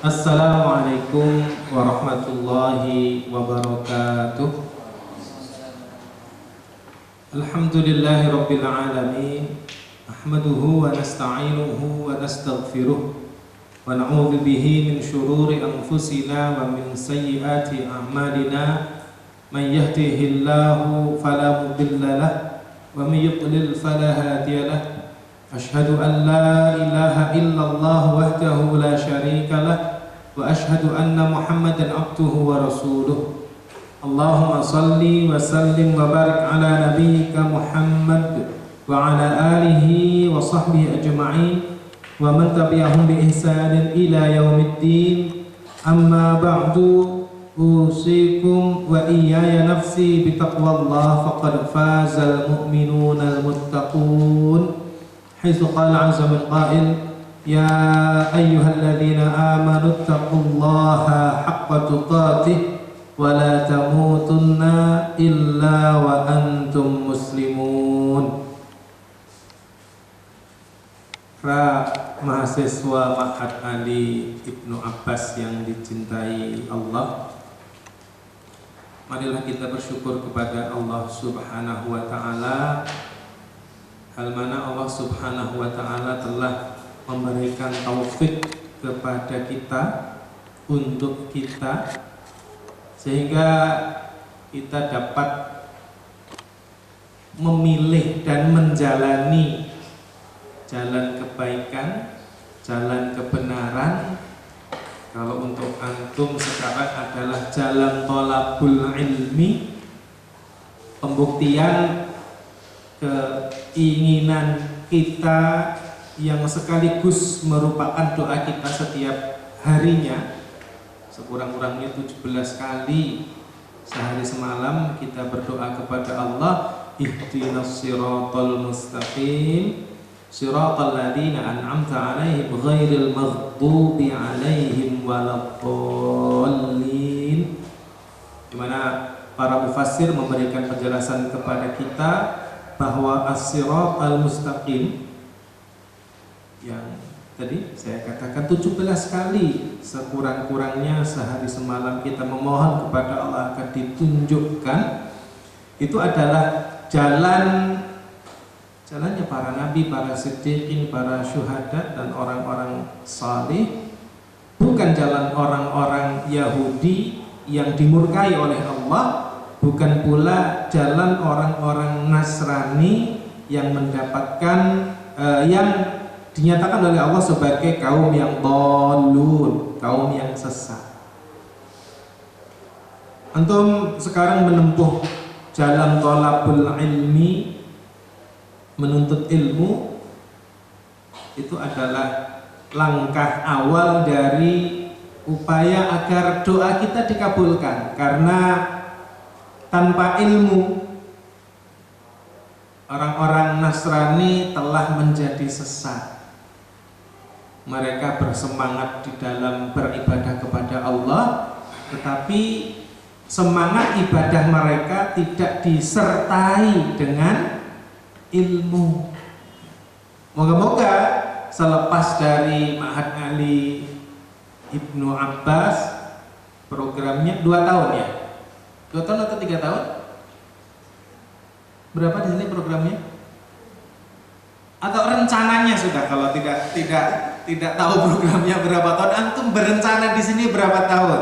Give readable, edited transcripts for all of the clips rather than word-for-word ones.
Assalamualaikum warahmatullahi wabarakatuh. Alhamdulillahi rabbil alamin. Ahmaduhu wa nasta'inuhu wa nastaghfiruh wa na'udzu bihi min syururi anfusina wa min sayyiati a'malina. Man yahdihillahu fala mudilla lahu wa man yudlil fala hadiya lahu. Asyhadu an la ilaha illallah wahdahu la syarika lah wa asyhadu anna Muhammadan abduhu wa rasuluh. Allahumma salli wa sallim wa barik ala nabiyyika Muhammad wa ala alihi wa sahbihi ajma'in wa man tabi'ahum bi ihsanin ila yaumiddin. Amma ba'du, usikum wa iyaya nafsi bi taqwallah faqad fazal mu'minuna al-muttaqun. Haitsu qala 'azza min qa'il ya ayyuhalladzina amanu taqullaha haqqa tuqatih wa la tamutunna illa wa antum muslimun. Para mahasiswa Ma'had Ali Ibnu Abbas yang dicintai Allah, marilah kita bersyukur kepada Allah Subhanahu wa ta'ala, hal mana Allah Subhanahu wa ta'ala telah memberikan taufik kepada kita, untuk kita, sehingga kita dapat memilih dan menjalani jalan kebaikan, jalan kebenaran. Kalau untuk antum sekarang adalah jalan thalabul ilmi, pembuktian keinginan kita yang sekaligus merupakan doa kita setiap harinya. Sekurang-kurangnya 17 kali sehari semalam kita berdoa kepada Allah, ihdinas siratal mustaqim siratal ladzina an'amta 'alaihim ghairil maghdubi 'alaihim waladdallin. Di mana para mufassir memberikan penjelasan kepada kita bahwa as-sirat al-mustaqim yang tadi saya katakan 17 kali sekurang-kurangnya sehari semalam kita memohon kepada Allah agar ditunjukkan, itu adalah jalannya para nabi, para siddiqin, para syuhada dan orang-orang salih, bukan jalan orang-orang Yahudi yang dimurkai oleh Allah, bukan pula jalan orang-orang Nasrani yang mendapatkan yang dinyatakan oleh Allah sebagai kaum yang dhalun, kaum yang sesat. Antum sekarang menempuh jalan thalabul ilmi, menuntut ilmu, itu adalah langkah awal dari upaya agar doa kita dikabulkan. Karena tanpa ilmu, orang-orang Nasrani telah menjadi sesat. Mereka bersemangat di dalam beribadah kepada Allah, tetapi semangat ibadah mereka tidak disertai dengan ilmu. Moga-moga selepas dari Ma'had Ali Ibnu Abbas, programnya 2 tahun ya? 2 tahun atau 3 tahun? Berapa di sini programnya? Atau rencananya sudah? Kalau tidak tahu programnya berapa tahun, antum berencana di sini berapa tahun?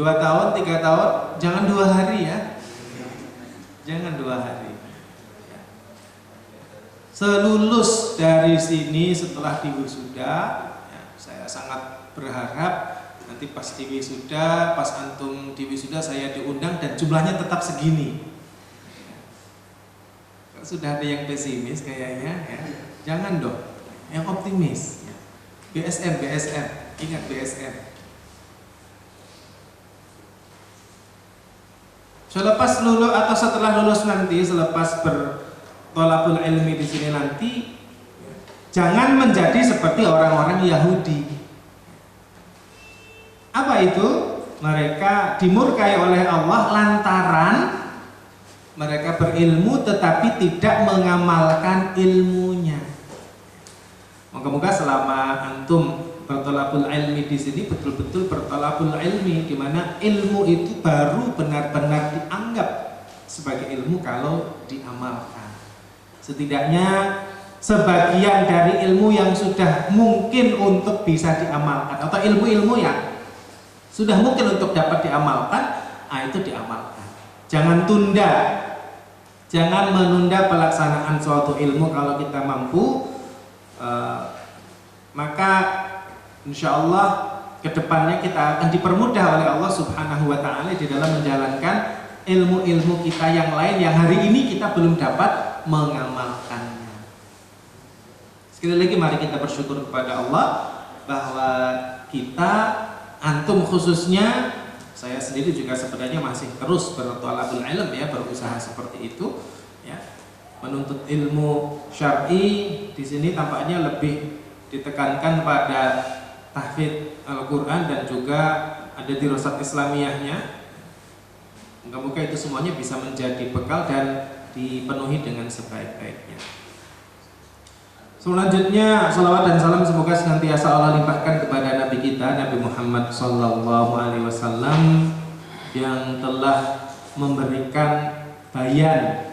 2 tahun, 3 tahun? Jangan 2 hari ya. Jangan 2 hari. Selulus dari sini setelah diwisuda, ya, saya sangat berharap nanti pas diwisuda, pas antum diwisuda saya diundang dan jumlahnya tetap segini. Sudah ada yang pesimis kayaknya ya. Jangan dong, yang optimis. BSM, ingat BSM. Selepas lulus atau setelah lulus nanti, selepas berthalabul ilmi di sini nanti, jangan menjadi seperti orang-orang Yahudi. Apa itu? Mereka dimurkai oleh Allah lantaran mereka berilmu tetapi tidak mengamalkan ilmunya. Moga-moga selama antum bertolabul ilmi di sini betul-betul bertolabul ilmi, di mana ilmu itu baru benar-benar dianggap sebagai ilmu kalau diamalkan. Setidaknya sebagian dari ilmu yang sudah mungkin untuk bisa diamalkan, atau ilmu-ilmu yang sudah mungkin untuk dapat diamalkan, itu diamalkan. Jangan tunda, jangan menunda pelaksanaan suatu ilmu. Kalau kita mampu, maka insya Allah kedepannya kita akan dipermudah oleh Allah Subhanahu wa Ta'ala di dalam menjalankan ilmu-ilmu kita yang lain yang hari ini kita belum dapat mengamalkannya. Sekali lagi mari kita bersyukur kepada Allah bahwa kita, antum khususnya, saya sendiri juga sebenarnya masih terus bertolabul ilm ya, berusaha seperti itu ya, menuntut ilmu syar'i. Di sini tampaknya lebih ditekankan pada tahfidz Al-Quran dan juga ada dirasat Islamiyahnya. Moga-moga itu semuanya bisa menjadi bekal dan dipenuhi dengan sebaik-baiknya. Selanjutnya, salawat dan salam semoga senantiasa Allah limpahkan kepada Nabi kita, Nabi Muhammad SAW, yang telah memberikan bayan,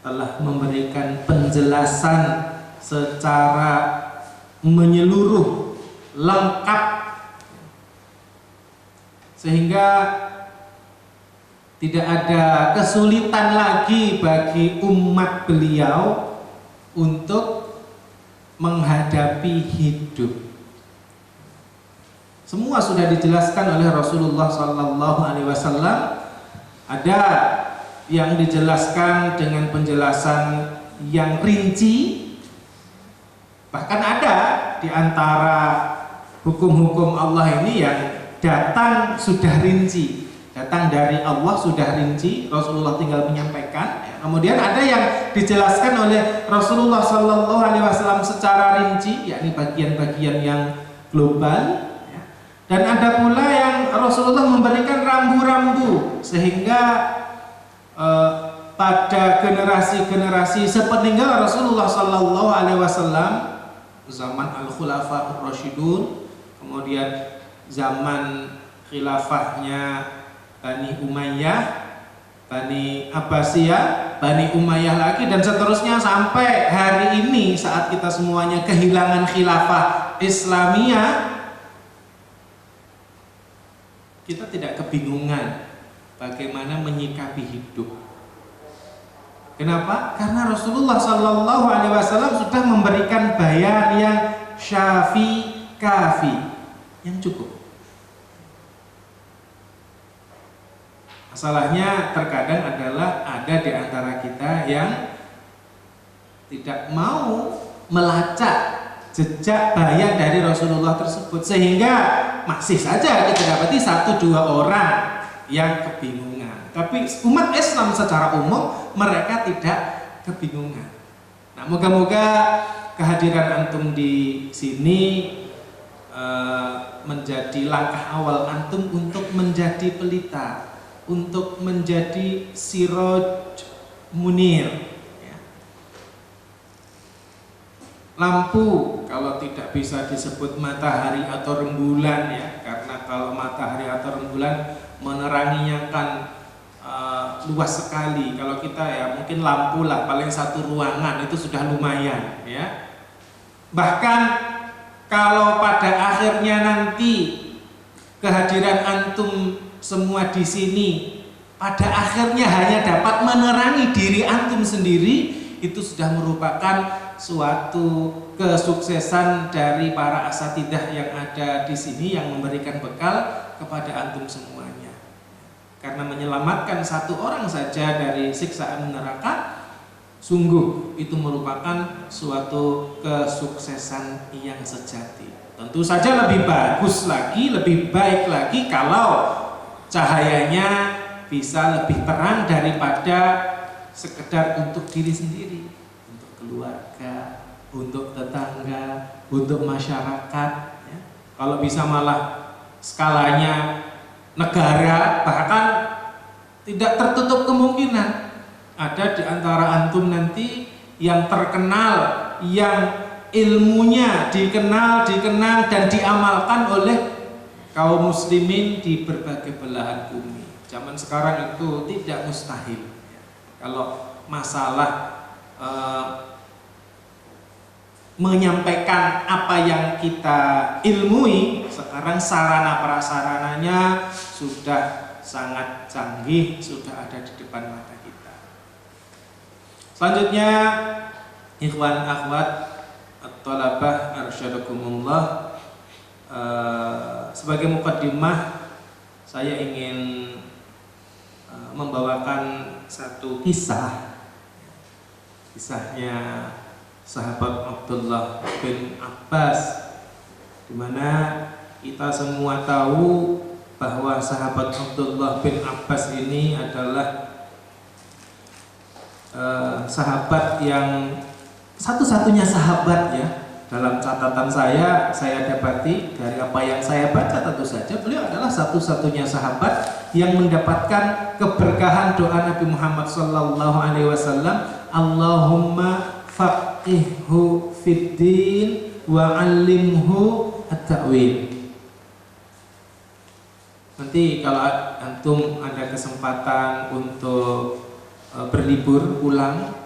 telah memberikan penjelasan secara menyeluruh, lengkap, sehingga tidak ada kesulitan lagi bagi umat beliau untuk menghadapi hidup. Semua sudah dijelaskan oleh Rasulullah SAW. Ada yang dijelaskan dengan penjelasan yang rinci, bahkan ada di antara hukum-hukum Allah ini yang datang sudah rinci, datang dari Allah sudah rinci, Rasulullah tinggal menyampaikan. Kemudian ada yang dijelaskan oleh Rasulullah SAW secara rinci, yakni bagian-bagian yang global. Dan ada pula yang Rasulullah memberikan rambu-rambu, sehingga pada generasi-generasi sepeninggal Rasulullah SAW, zaman Al-Khulafa Ar-Rasyidun, kemudian zaman khilafahnya Bani Umayyah, Bani Abbasiyah, Bani Umayyah lagi, dan seterusnya sampai hari ini saat kita semuanya kehilangan khilafah Islamiyah, kita tidak kebingungan bagaimana menyikapi hidup. Kenapa? Karena Rasulullah SAW sudah memberikan bayan yang syafi kafi, yang cukup. Masalahnya terkadang adalah ada di antara kita yang tidak mau melacak jejak bayan dari Rasulullah tersebut, sehingga masih saja kita dapati 1-2 orang yang kebingungan. Tapi umat Islam secara umum mereka tidak kebingungan. Nah, moga-moga kehadiran antum di sini menjadi langkah awal antum untuk menjadi pelita, untuk menjadi siroj munir. Lampu, kalau tidak bisa disebut matahari atau rembulan ya, karena kalau matahari atau rembulan meneranginya kan luas sekali. Kalau kita ya mungkin lampu lah, paling satu ruangan itu sudah lumayan ya. Bahkan kalau pada akhirnya nanti kehadiran antum semua di sini pada akhirnya hanya dapat menerangi diri antum sendiri, itu sudah merupakan suatu kesuksesan dari para asatidah yang ada di sini yang memberikan bekal kepada antum semuanya. Karena menyelamatkan satu orang saja dari siksaan neraka, sungguh itu merupakan suatu kesuksesan yang sejati. Tentu saja lebih bagus lagi, lebih baik lagi kalau cahayanya bisa lebih terang daripada sekedar untuk diri sendiri, untuk keluarga, untuk tetangga, untuk masyarakat ya. Kalau bisa malah skalanya negara, bahkan tidak tertutup kemungkinan ada di antara antum nanti yang terkenal, yang ilmunya dikenal dan diamalkan oleh kaum muslimin di berbagai belahan bumi. Zaman sekarang itu tidak mustahil. Kalau masalah menyampaikan apa yang kita ilmui, sekarang sarana prasarananya sudah sangat canggih, sudah ada di depan mata kita. Selanjutnya, ikhwan akhwat at-thalabah arsyadakumullah, sebagai mukaddimah saya ingin membawakan satu kisahnya sahabat Abdullah bin Abbas, di mana kita semua tahu bahwa sahabat Abdullah bin Abbas ini adalah sahabat yang satu-satunya sahabat ya. Dalam catatan saya dapati dari apa yang saya baca, tentu saja beliau adalah satu-satunya sahabat yang mendapatkan keberkahan doa Nabi Muhammad SAW, Allahumma faqihhu fiddin wa 'allimhu at-ta'wil. Nanti kalau antum ada kesempatan untuk berlibur pulang,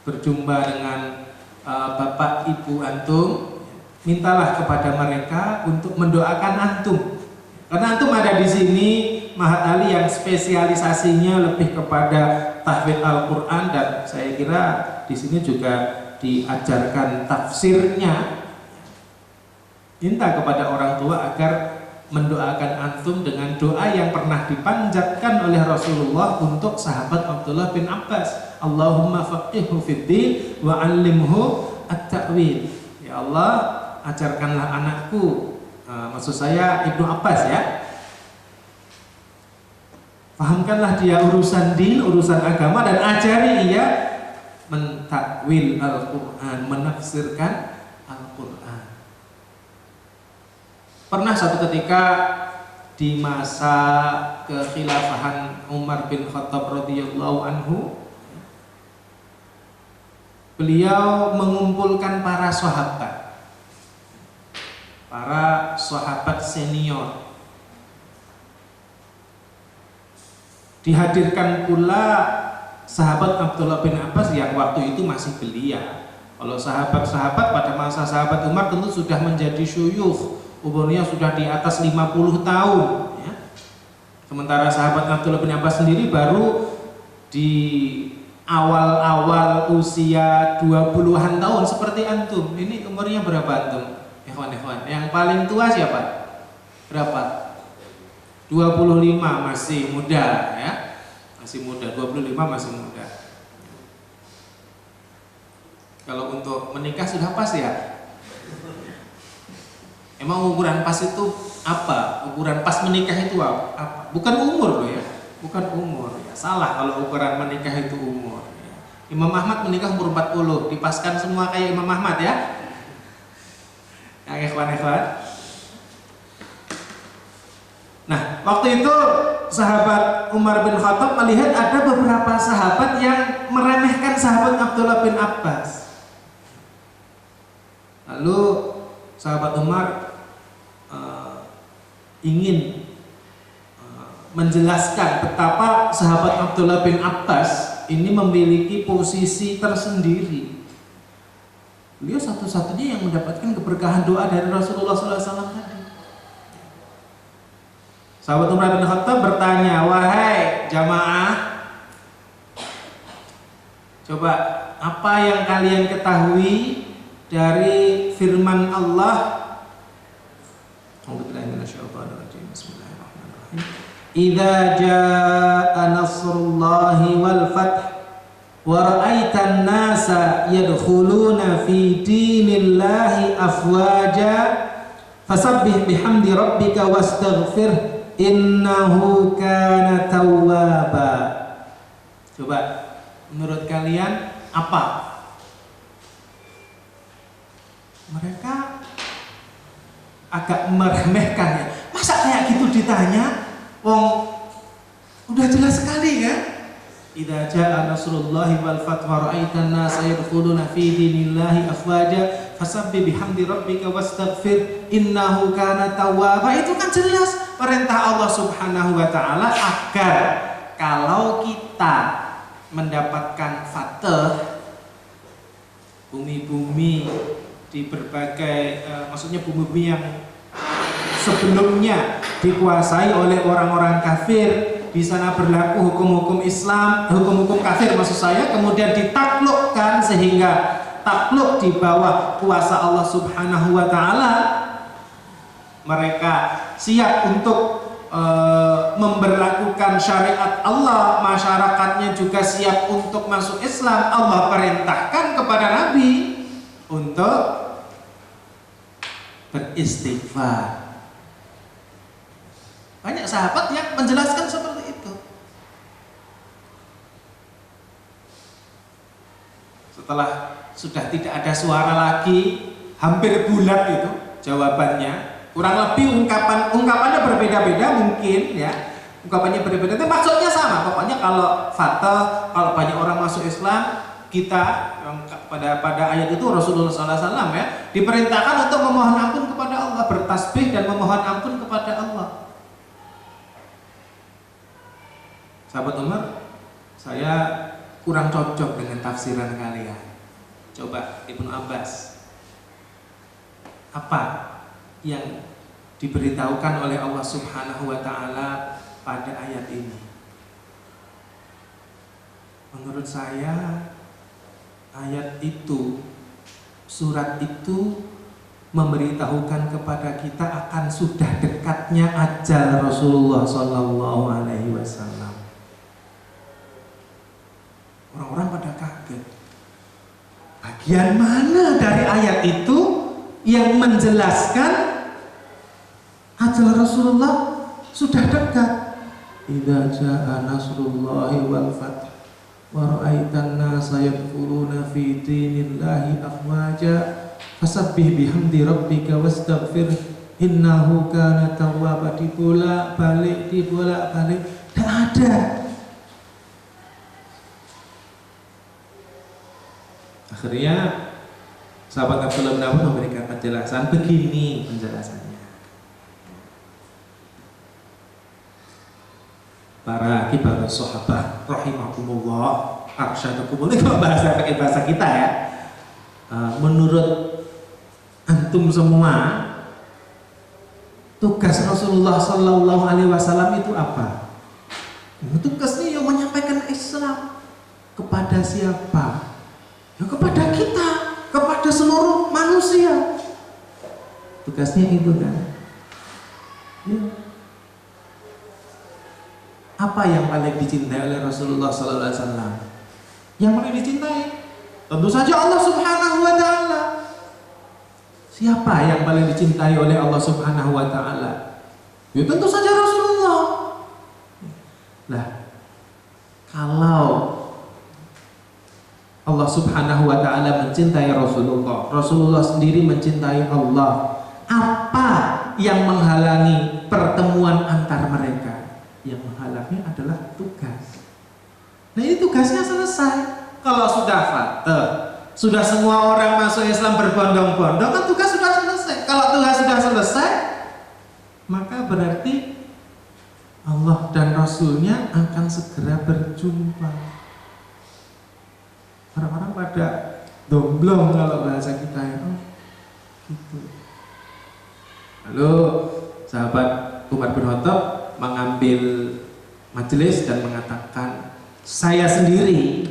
berjumpa dengan bapak ibu antum, mintalah kepada mereka untuk mendoakan antum, karena antum ada di sini Mahat Ali yang spesialisasinya lebih kepada tahfidz Al-Quran, dan saya kira di sini juga diajarkan tafsirnya. Minta kepada orang tua agar mendoakan antum dengan doa yang pernah dipanjatkan oleh Rasulullah untuk sahabat Abdullah bin Abbas, Allahumma faqihhu fiddin wa 'allimhu at-ta'wil. Ya Allah, ajarkanlah anakku, maksud saya Ibnu Abbas ya, fahamkanlah dia urusan din, urusan agama, dan ajari ia mentakwil Al-Quran, menafsirkan Al-Quran. Pernah suatu ketika di masa kekhilafahan Umar bin Khattab radhiyallahu anhu, beliau mengumpulkan para sahabat senior. Dihadirkan pula sahabat Abdullah bin Abbas yang waktu itu masih belia. Kalau sahabat-sahabat pada masa sahabat Umar tentu sudah menjadi syuyukh, umurnya sudah di atas 50 tahun ya. Sementara sahabat Abdullah bin Abbas sendiri baru di awal-awal usia 20-an tahun seperti antum. Ini umurnya berapa antum? Ikhwan. Yang paling tua siapa? Berapa? 25, masih muda ya. Masih muda, 25 masih muda. Kalau untuk menikah sudah pas ya? Emang ukuran pas itu apa? Ukuran pas menikah itu apa? Bukan umur loh ya. Bukan umur ya. Salah kalau ukuran menikah itu umur ya. Imam Ahmad menikah umur 40, dipaskan semua kayak Imam Ahmad ya. Ya ikhwan. Nah, waktu itu sahabat Umar bin Khattab melihat ada beberapa sahabat yang meremehkan sahabat Abdullah bin Abbas. Lalu sahabat Umar ingin menjelaskan betapa sahabat Abdullah bin Abbas ini memiliki posisi tersendiri. Beliau satu-satunya yang mendapatkan keberkahan doa dari Rasulullah SAW tadi. Sahabat Umar bin Khattab bertanya, wahai jamaah, coba apa yang kalian ketahui dari firman Allah? Bismillahirrahmanirrahim. Idza jaa nasrullahi wal fath wa ra'aitan nasa yadkhuluna fi dinillahi afwaja fasabbih bihamdi rabbika wastaghfir innahu kana tawwaba. Coba menurut kalian apa? Mereka agak meremehkan ya. Masa kayak gitu ditanya? Wong udah jelas sekali ya. Idza jaa nasrullahi wal fath wa ra'aitan nasa yadkhuluna fi dinillahi afwaja fasabbih bihamdi rabbika wastaghfir innahu kana tawwaba. Itu kan jelas perintah Allah Subhanahu wa taala agar kalau kita mendapatkan fatah bumi-bumi di berbagai maksudnya bumi-bumi yang sebelumnya dikuasai oleh orang-orang kafir, di sana berlaku hukum-hukum Islam, hukum-hukum kafir maksud saya, kemudian ditaklukkan sehingga takluk di bawah kuasa Allah Subhanahu wa taala. Mereka siap untuk memberlakukan syariat Allah, masyarakatnya juga siap untuk masuk Islam. Allah perintahkan kepada Nabi untuk beristighfar. Banyak sahabat yang menjelaskan seperti itu. Setelah sudah tidak ada suara lagi, hampir bulat itu jawabannya. Kurang lebih ungkapannya berbeda-beda mungkin ya. Ungkapannya berbeda, tapi maksudnya sama. Pokoknya kalau fatah, kalau banyak orang masuk Islam, kita pada ayat itu Rasulullah SAW ya diperintahkan untuk memohon ampun kepada Allah, bertasbih dan memohon ampun kepada Allah. Sahabat Umar, saya kurang cocok dengan tafsiran kalian. Coba Ibnu Abbas, apa yang diberitahukan oleh Allah Subhanahu wa taala pada ayat ini? Menurut saya ayat itu, surat itu memberitahukan kepada kita akan sudah dekatnya ajal Rasulullah Sallallahu Alaihi Wasallam. Orang-orang pada kaget. Bagian mana dari ayat itu yang menjelaskan ajal Rasulullah sudah dekat? Idza jaa nasrullahi wal fath wa ra'aitan nasa yadkhuluna fi dinillahi afwaja fasabbih bihamdi rabbika wastaghfir innahu kana tawwaba. Dibolak-balik tidak ada. Akhirnya sahabat Abdullah bin Abbas memberikan penjelasan begini penjelasannya. Para kibar sahabat rahimahumullah, arsyadakumullah, kalau bahasa kita ya. Menurut antum semua, tugas Rasulullah Sallallahu Alaihi Wasallam itu apa? Tugasnya yang menyampaikan Islam kepada siapa? Ya kepada kita, kepada seluruh manusia. Tugasnya itu kan. Ya. Apa yang paling dicintai oleh Rasulullah Sallallahu Alaihi Wasallam? Yang paling dicintai tentu saja Allah Subhanahu Wa Taala. Siapa yang paling dicintai oleh Allah Subhanahu Wa Taala? Ya tentu saja Rasulullah. Nah, kalau Allah Subhanahu wa taala mencintai Rasulullah, Rasulullah sendiri mencintai Allah, apa yang menghalangi pertemuan antar mereka? Yang menghalangi adalah tugas. Nah, ini tugasnya selesai. Kalau sudah fatah, sudah semua orang masuk Islam berbondong-bondong, kan tugas sudah selesai. Kalau tugas sudah selesai, maka berarti Allah dan Rasulnya akan segera berjumpa. Orang-orang pada domblong kalau bahasa kita itu gitu. Lalu sahabat Umar bin Khattab mengambil majelis dan mengatakan, saya sendiri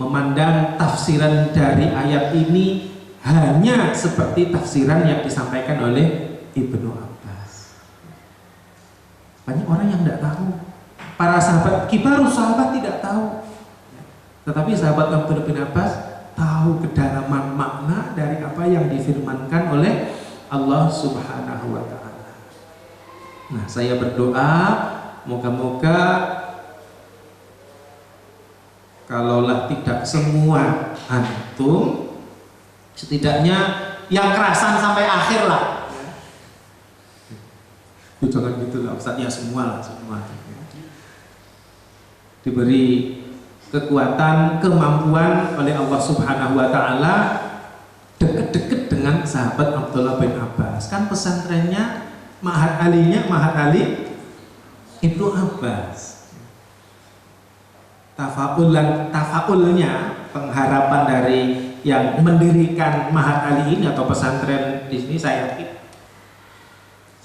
memandang tafsiran dari ayat ini hanya seperti tafsiran yang disampaikan oleh Ibnu Abbas. Banyak orang yang tidak tahu. Para sahabat, kibarus sahabat tidak tahu. Tetapi sahabat Abdullah bin Abbas tahu kedalaman makna dari apa yang difirmankan oleh Allah Subhanahu wa taala. Nah, saya berdoa moga-moga kalaulah tidak semua antum, setidaknya yang kerasan sampai akhir lah. Jangan gitu lah Ustaz, ya semua lah, semua. Diberi kekuatan, kemampuan oleh Allah Subhanahu wa taala deket-deket dengan sahabat Abdullah bin Abbas. Kan pesantrennya Ma'had Ali Ibnu Abbas. Tafaulnya, pengharapan dari yang mendirikan Ma'had Ali ini atau pesantren di sini, saya yakin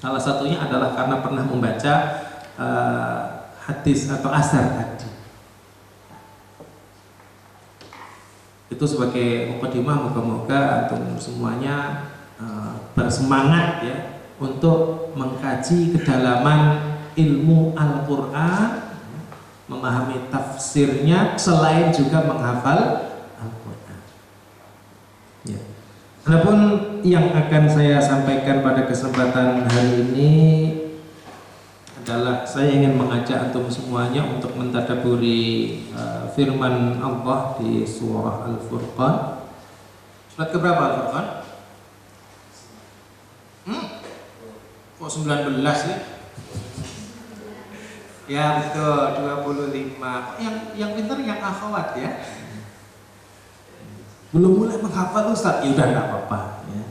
salah satunya adalah karena pernah membaca hadis atau asar tadi. Itu sebagai mukadimah, moga-moga antum semuanya bersemangat ya untuk mengkaji kedalaman ilmu Al-Quran, memahami tafsirnya selain juga menghafal Al-Quran. Ya. Adapun yang akan saya sampaikan pada kesempatan hari ini adalah saya ingin mengajak antum semuanya untuk mentadabburi firman Allah di surah Al-Furqan. Surat keberapa Al-Furqan? Kok 19 ya? Ya betul, 25. Yang pintar yang akhwat ya. Belum mulai menghafal Ustaz, ya udah enggak apa-apa ya.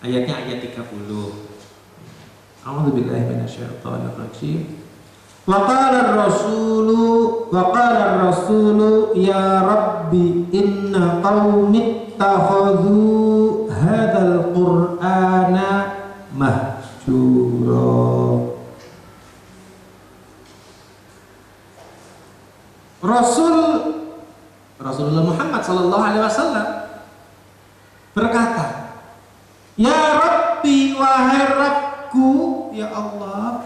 Ayatnya ayat 30. A'udzubillahi minasyaitonir rajim. Wa qala ar-rasulu ya rabbi inna qaumi ittakhadhu hadzal qur'ana mahjura. Rasulullah Muhammad sallallahu alaihi wasallam berkata, "Ya Rabbi, wahai Rabbku, ya Allah,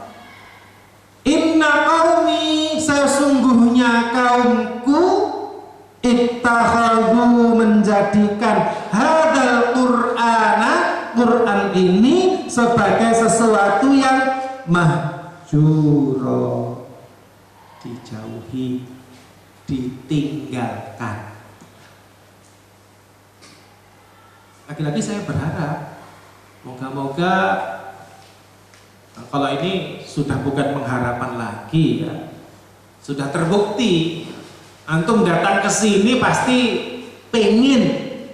inna qaumi, sesungguhnya kaumku, ittakhadhu, menjadikan hadzal qur'ana, Quran ini sebagai sesuatu yang mahjura, dijauhi, ditinggalkan." Lagi-lagi saya berharap moga-moga kalau ini sudah bukan pengharapan lagi ya, sudah terbukti antum datang ke sini pasti pengen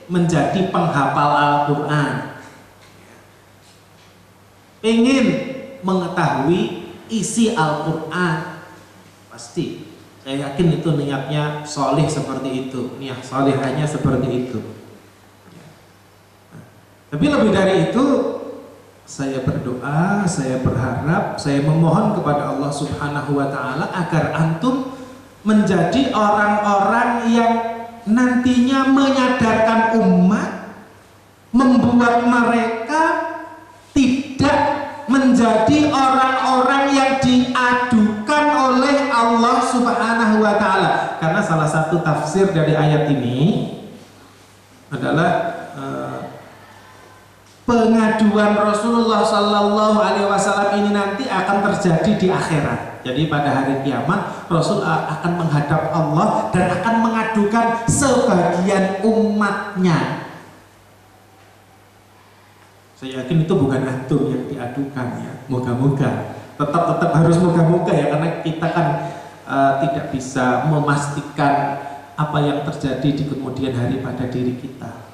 menjadi penghafal Al-Quran, pengen mengetahui isi Al-Quran, pasti. Saya yakin itu niatnya solih seperti itu, niat solihnya seperti itu. Tapi lebih dari itu, saya berdoa, saya berharap, saya memohon kepada Allah Subhanahu wa Ta'ala agar antum menjadi orang-orang yang nantinya menyadarkan umat, membuat mereka tidak menjadi orang-orang yang diadukan oleh Allah Subhanahu wa Ta'ala. Karena salah satu tafsir dari ayat ini adalah pengaduan Rasulullah Sallallahu Alaihi Wasallam ini nanti akan terjadi di akhirat. Jadi pada hari kiamat Rasul akan menghadap Allah dan akan mengadukan sebagian umatnya. Saya yakin itu bukan antum yang diadukan ya. Moga-moga tetap harus moga-moga ya, karena kita kan tidak bisa memastikan apa yang terjadi di kemudian hari pada diri kita.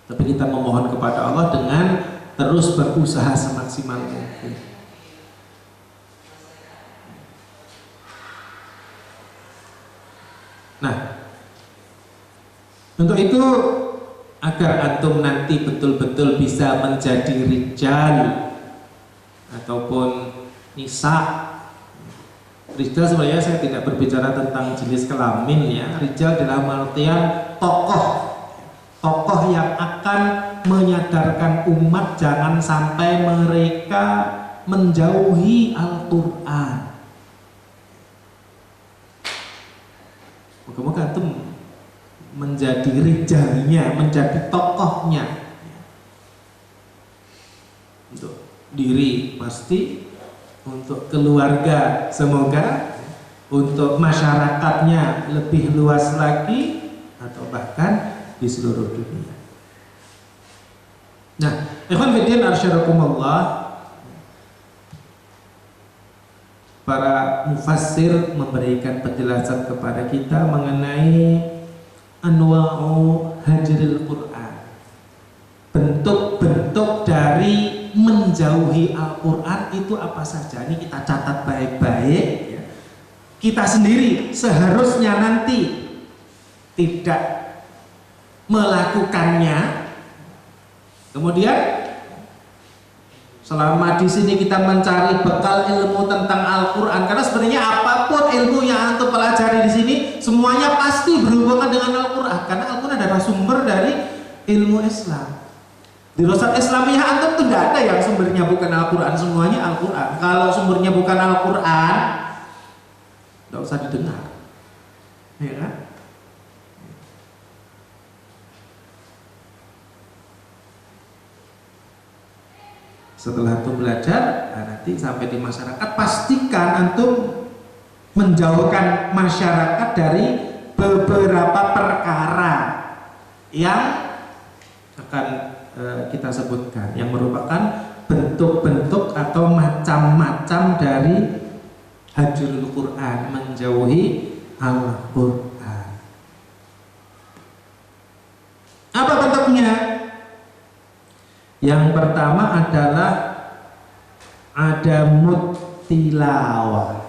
Tapi kita memohon kepada Allah dengan terus berusaha semaksimal mungkin. Nah, untuk itu agar antum nanti betul-betul bisa menjadi rijal ataupun nisa. Rijal sebenarnya saya tidak berbicara tentang jenis kelamin ya. Rijal dalam artian tokoh yang akan menyadarkan umat jangan sampai mereka menjauhi Al-Quran. Moga-moga antum menjadi rijalnya, menjadi tokohnya. Untuk diri pasti, untuk keluarga semoga, untuk masyarakatnya lebih luas lagi, atau bahkan di seluruh dunia. Nah, ikhwan fillah arsyadakumullah, para mufassir memberikan penjelasan kepada kita mengenai anwa'u hajril Quran, bentuk-bentuk dari menjauhi Al-Quran itu apa saja. Ini kita catat baik-baik ya. Kita sendiri seharusnya nanti tidak melakukannya. Kemudian selama di sini kita mencari bekal ilmu tentang Al-Quran, karena sebenarnya apapun ilmu yang antum pelajari di sini semuanya pasti berhubungan dengan Al-Quran, karena Al-Quran adalah sumber dari ilmu Islam. Di Dirasat Islamiyah antum tuh tidak ada yang sumbernya bukan Al-Quran, semuanya Al-Quran. Kalau sumbernya bukan Al-Quran, tidak usah didengar, ya kan? Setelah antum belajar, nanti sampai di masyarakat, pastikan antum menjauhkan masyarakat dari beberapa perkara yang akan kita sebutkan, yang merupakan bentuk-bentuk atau macam-macam dari hajrul Quran, menjauhi Al-Quran. Apa bentuknya? Yang pertama adalah adamut tilawah,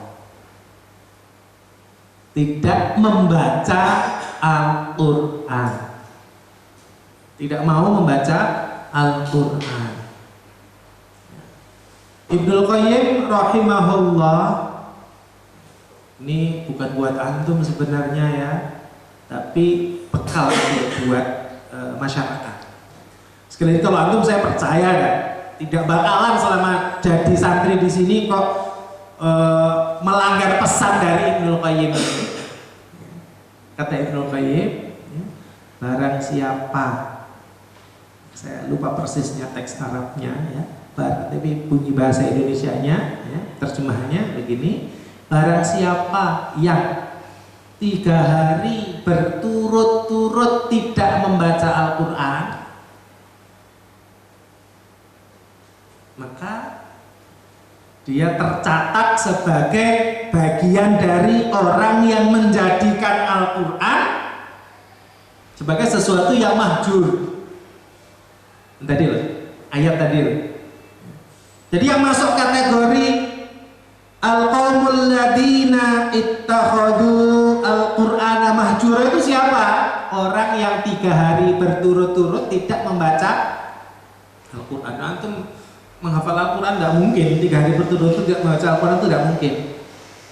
tidak membaca Al-Quran, tidak mau membaca Al-Quran. Ibnul Qayyim rahimahullah, ini bukan buat antum sebenarnya ya, tapi bekal buat masyarakat. Sekali lagi, kalau antum saya percaya kan, tidak bakalan selama jadi santri di sini kok melanggar pesan dari Ibnul Qayyim. Kata Ibnul Qayyim, barang siapa, saya lupa persisnya teks Arabnya ya, tapi bunyi bahasa Indonesianya ya, terjemahannya begini: barang siapa yang 3 hari berturut-turut tidak membaca Al-Quran, maka dia tercatat sebagai bagian dari orang yang menjadikan Al-Quran sebagai sesuatu yang mahjur. Tadi loh, ayat tadi loh. Jadi yang masuk kategori al-qaumul ladina ittakhadhu al-Qur'ana mahjura itu siapa? Orang yang 3 hari berturut-turut tidak membaca Al-Quran. Antum menghafal Al-Quran tidak mungkin 3 hari berturut-turut tidak membaca Al-Quran, itu tidak mungkin.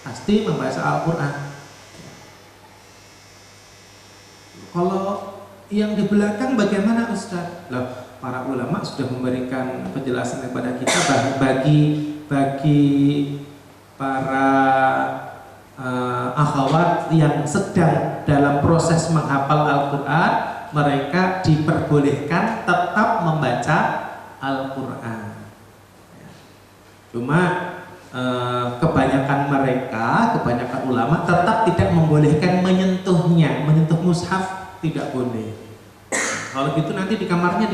Pasti membaca Al-Quran. Kalau yang di belakang bagaimana Ustaz? Loh, para ulama sudah memberikan penjelasan kepada kita bahwa bagi para akhwat yang sedang dalam proses menghafal Al-Quran, mereka diperbolehkan tetap membaca Al-Quran. Cuma kebanyakan ulama tetap tidak membolehkan menyentuhnya, menyentuh mushaf tidak boleh. Kalau gitu nanti di kamarnya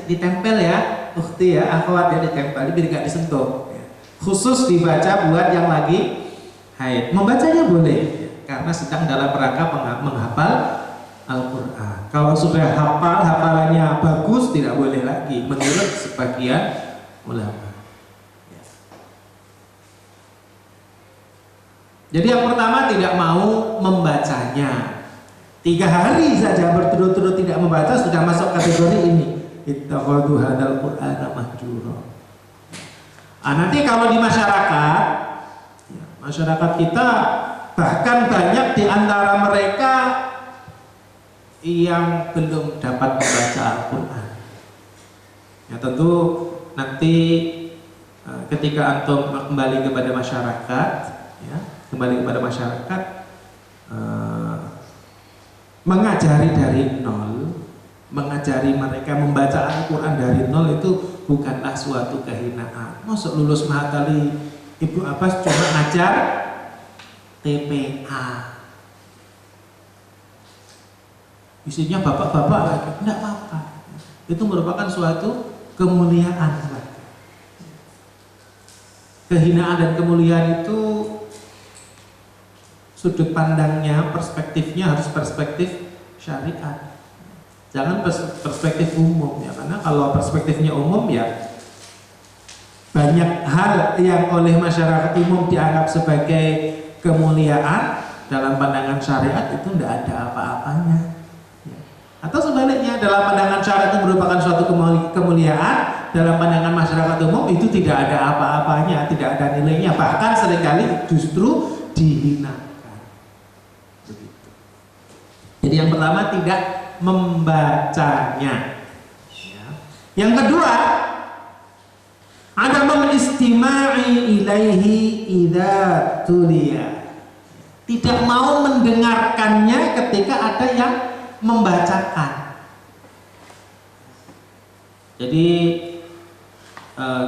ditempel ya, ukhti ya, akhwat ya, ditempel biar nggak disentuh. Khusus dibaca buat yang lagi haid. Membacanya boleh karena sedang dalam rangka menghafal Al-Quran. Kalau sudah hafalannya bagus tidak boleh lagi menurut sebagian ulama. Jadi yang pertama tidak mau membacanya. 3 hari saja berturut-turut tidak membaca sudah masuk kategori ini. Ittakhadhu hadzal Qur'ana mahjura. Nanti kalau di masyarakat kita bahkan banyak di antara mereka yang belum dapat membaca Al-Quran. Ya tentu nanti ketika antum kembali kepada masyarakat, mengajari dari nol, mengajari mereka membaca Al-Quran dari nol itu bukanlah suatu kehinaan. Masuk lulus Mahatali Ibu Abbas cuma ngajar TPA, isinya bapak-bapak lagi, tidak apa-apa. Itu merupakan suatu kemuliaan. Kehinaan dan kemuliaan itu sudut pandangnya, perspektifnya harus perspektif syariat. Jangan perspektif umum ya, karena kalau perspektifnya umum ya banyak hal yang oleh masyarakat umum dianggap sebagai kemuliaan dalam pandangan syariat itu tidak ada apa-apanya. Atau sebaliknya, dalam pandangan syariat itu merupakan suatu kemuliaan, dalam pandangan masyarakat umum itu tidak ada apa-apanya, tidak ada nilainya, bahkan seringkali justru dihinakan. Begitu. Jadi yang pertama tidak membacanya. Yang kedua, adamul istima'i ilaihi idza tuliya. Tidak mau mendengarkannya ketika ada yang membacakan. Jadi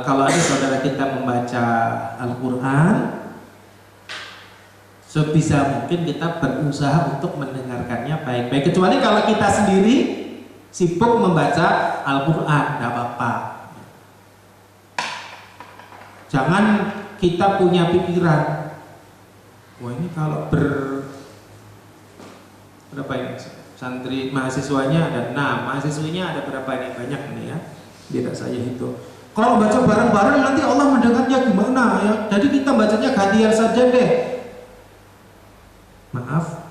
kalau ada saudara kita membaca Al-Quran, sebisa mungkin kita berusaha untuk mendengarkannya baik-baik. Kecuali kalau kita sendiri sibuk membaca Al-Quran, tidak apa-apa. Jangan kita punya pikiran, wah ini kalau berapa ini santri mahasiswanya ada 6, mahasiswinya ada berapa ini, banyak ini ya, tidak saya hitung. Kalau baca bareng-bareng nanti Allah mendengarnya gimana ya? Jadi kita bacanya gantian saja deh. Maaf,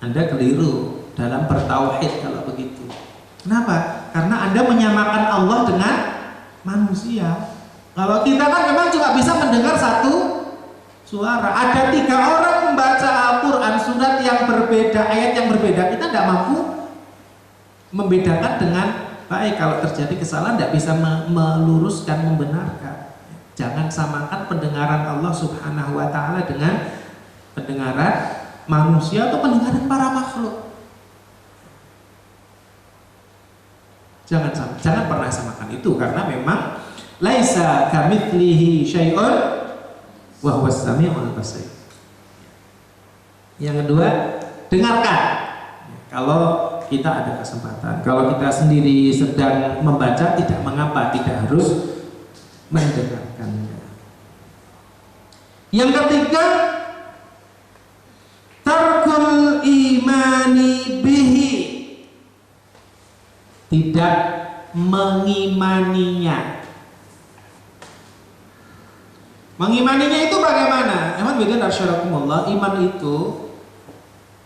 Anda keliru dalam bertauhid kalau begitu. Kenapa? Karena Anda menyamakan Allah dengan manusia. Kalau kita kan memang cuma bisa mendengar satu suara. Ada 3 orang membaca Al-Quran, surat yang berbeda, ayat yang berbeda, kita tidak mampu membedakan dengan baik. Kalau terjadi kesalahan tidak bisa meluruskan, membenarkan. Jangan samakan pendengaran Allah Subhanahu wa ta'ala dengan pendengaran manusia atau pendengaran para makhluk. Jangan pernah samakan itu, karena memang laisa kamitslihi syai'un wa huwas samiul basir. Yang kedua, dengarkan. Kalau kita ada kesempatan, kalau kita sendiri sedang membaca tidak mengapa, tidak harus mendengarkannya. Yang ketiga, tarkul imani bihi, tidak mengimaninya. Mengimaninya itu bagaimana? Iman bidin arsyarakumullah. Iman itu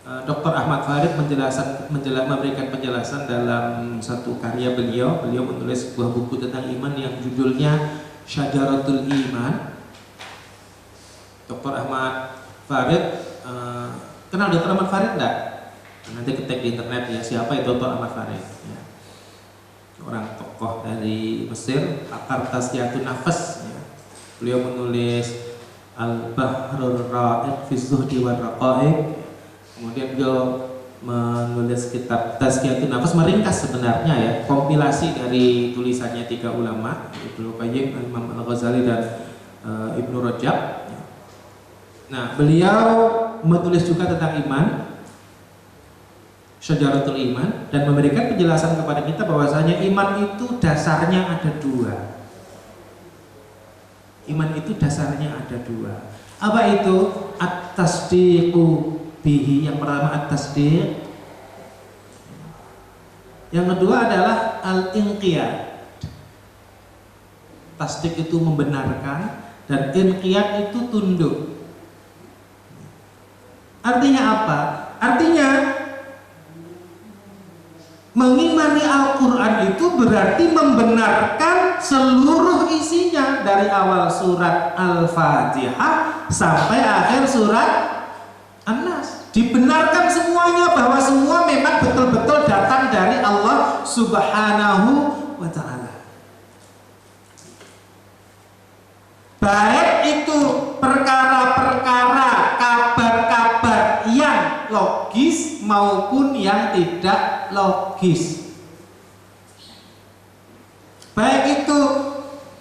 Dr. Ahmad Farid memberikan penjelasan dalam satu karya beliau. Beliau menulis sebuah buku tentang iman yang judulnya Syajaratul Iman. Dr. Ahmad Farid, kenal Dr. Ahmad Farid enggak? Nanti ketik di internet ya, siapa itu Dr. Ahmad Farid ya. Orang tokoh dari Mesir, pakar tazkiyatun nafas ya. Beliau menulis Al-Bahrul Ra'iq fi Zuhdi wa Raqa'iq. Kemudian beliau menulis kitab Tazkiyatun Nafas, meringkas sebenarnya ya, kompilasi dari tulisannya 3 ulama, Ibnu Qayyim, Imam Al-Ghazali dan Ibnu Rajab. Nah, beliau menulis juga tentang iman, Syajaratul Iman, dan memberikan penjelasan kepada kita bahwasanya iman itu dasarnya ada 2. Iman itu dasarnya ada 2. Apa itu? At-tasdiqu bihi. Yang pertama at-tasdiq. Yang kedua adalah al-inqiyad. Tasdiq itu membenarkan, dan inqiyad itu tunduk. Artinya apa? Artinya mengimani Al-Quran itu berarti membenarkan seluruh isinya, dari awal surat Al-Fatihah sampai akhir surat An-Nas. Dibenarkan semuanya, bahwa semua memang betul-betul datang dari Allah Subhanahu wa ta'ala. Baik itu perkara-perkara, kabar-kabar yang logis maupun yang tidak logis. Baik itu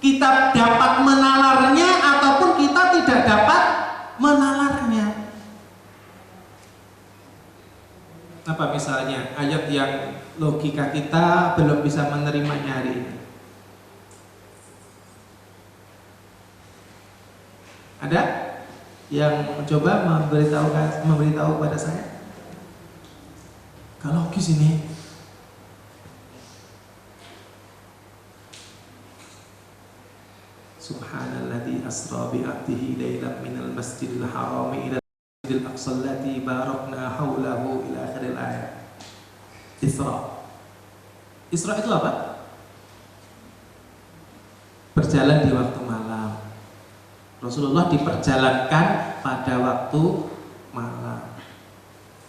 kita dapat menalarnya ataupun kita tidak dapat menalarnya. Apa misalnya ayat yang logika kita belum bisa menerimanya hari ini? Ada yang mencoba memberitahu kepada saya? Kalau logis ini, Subhanalladzi asra bi 'abdihi lailan minal masjidil harami ila masjidil aqsa allati barakna haulahu ila akhiril ayat. Isra. Isra itu apa? Berjalan di waktu malam. Rasulullah diperjalankan pada waktu malam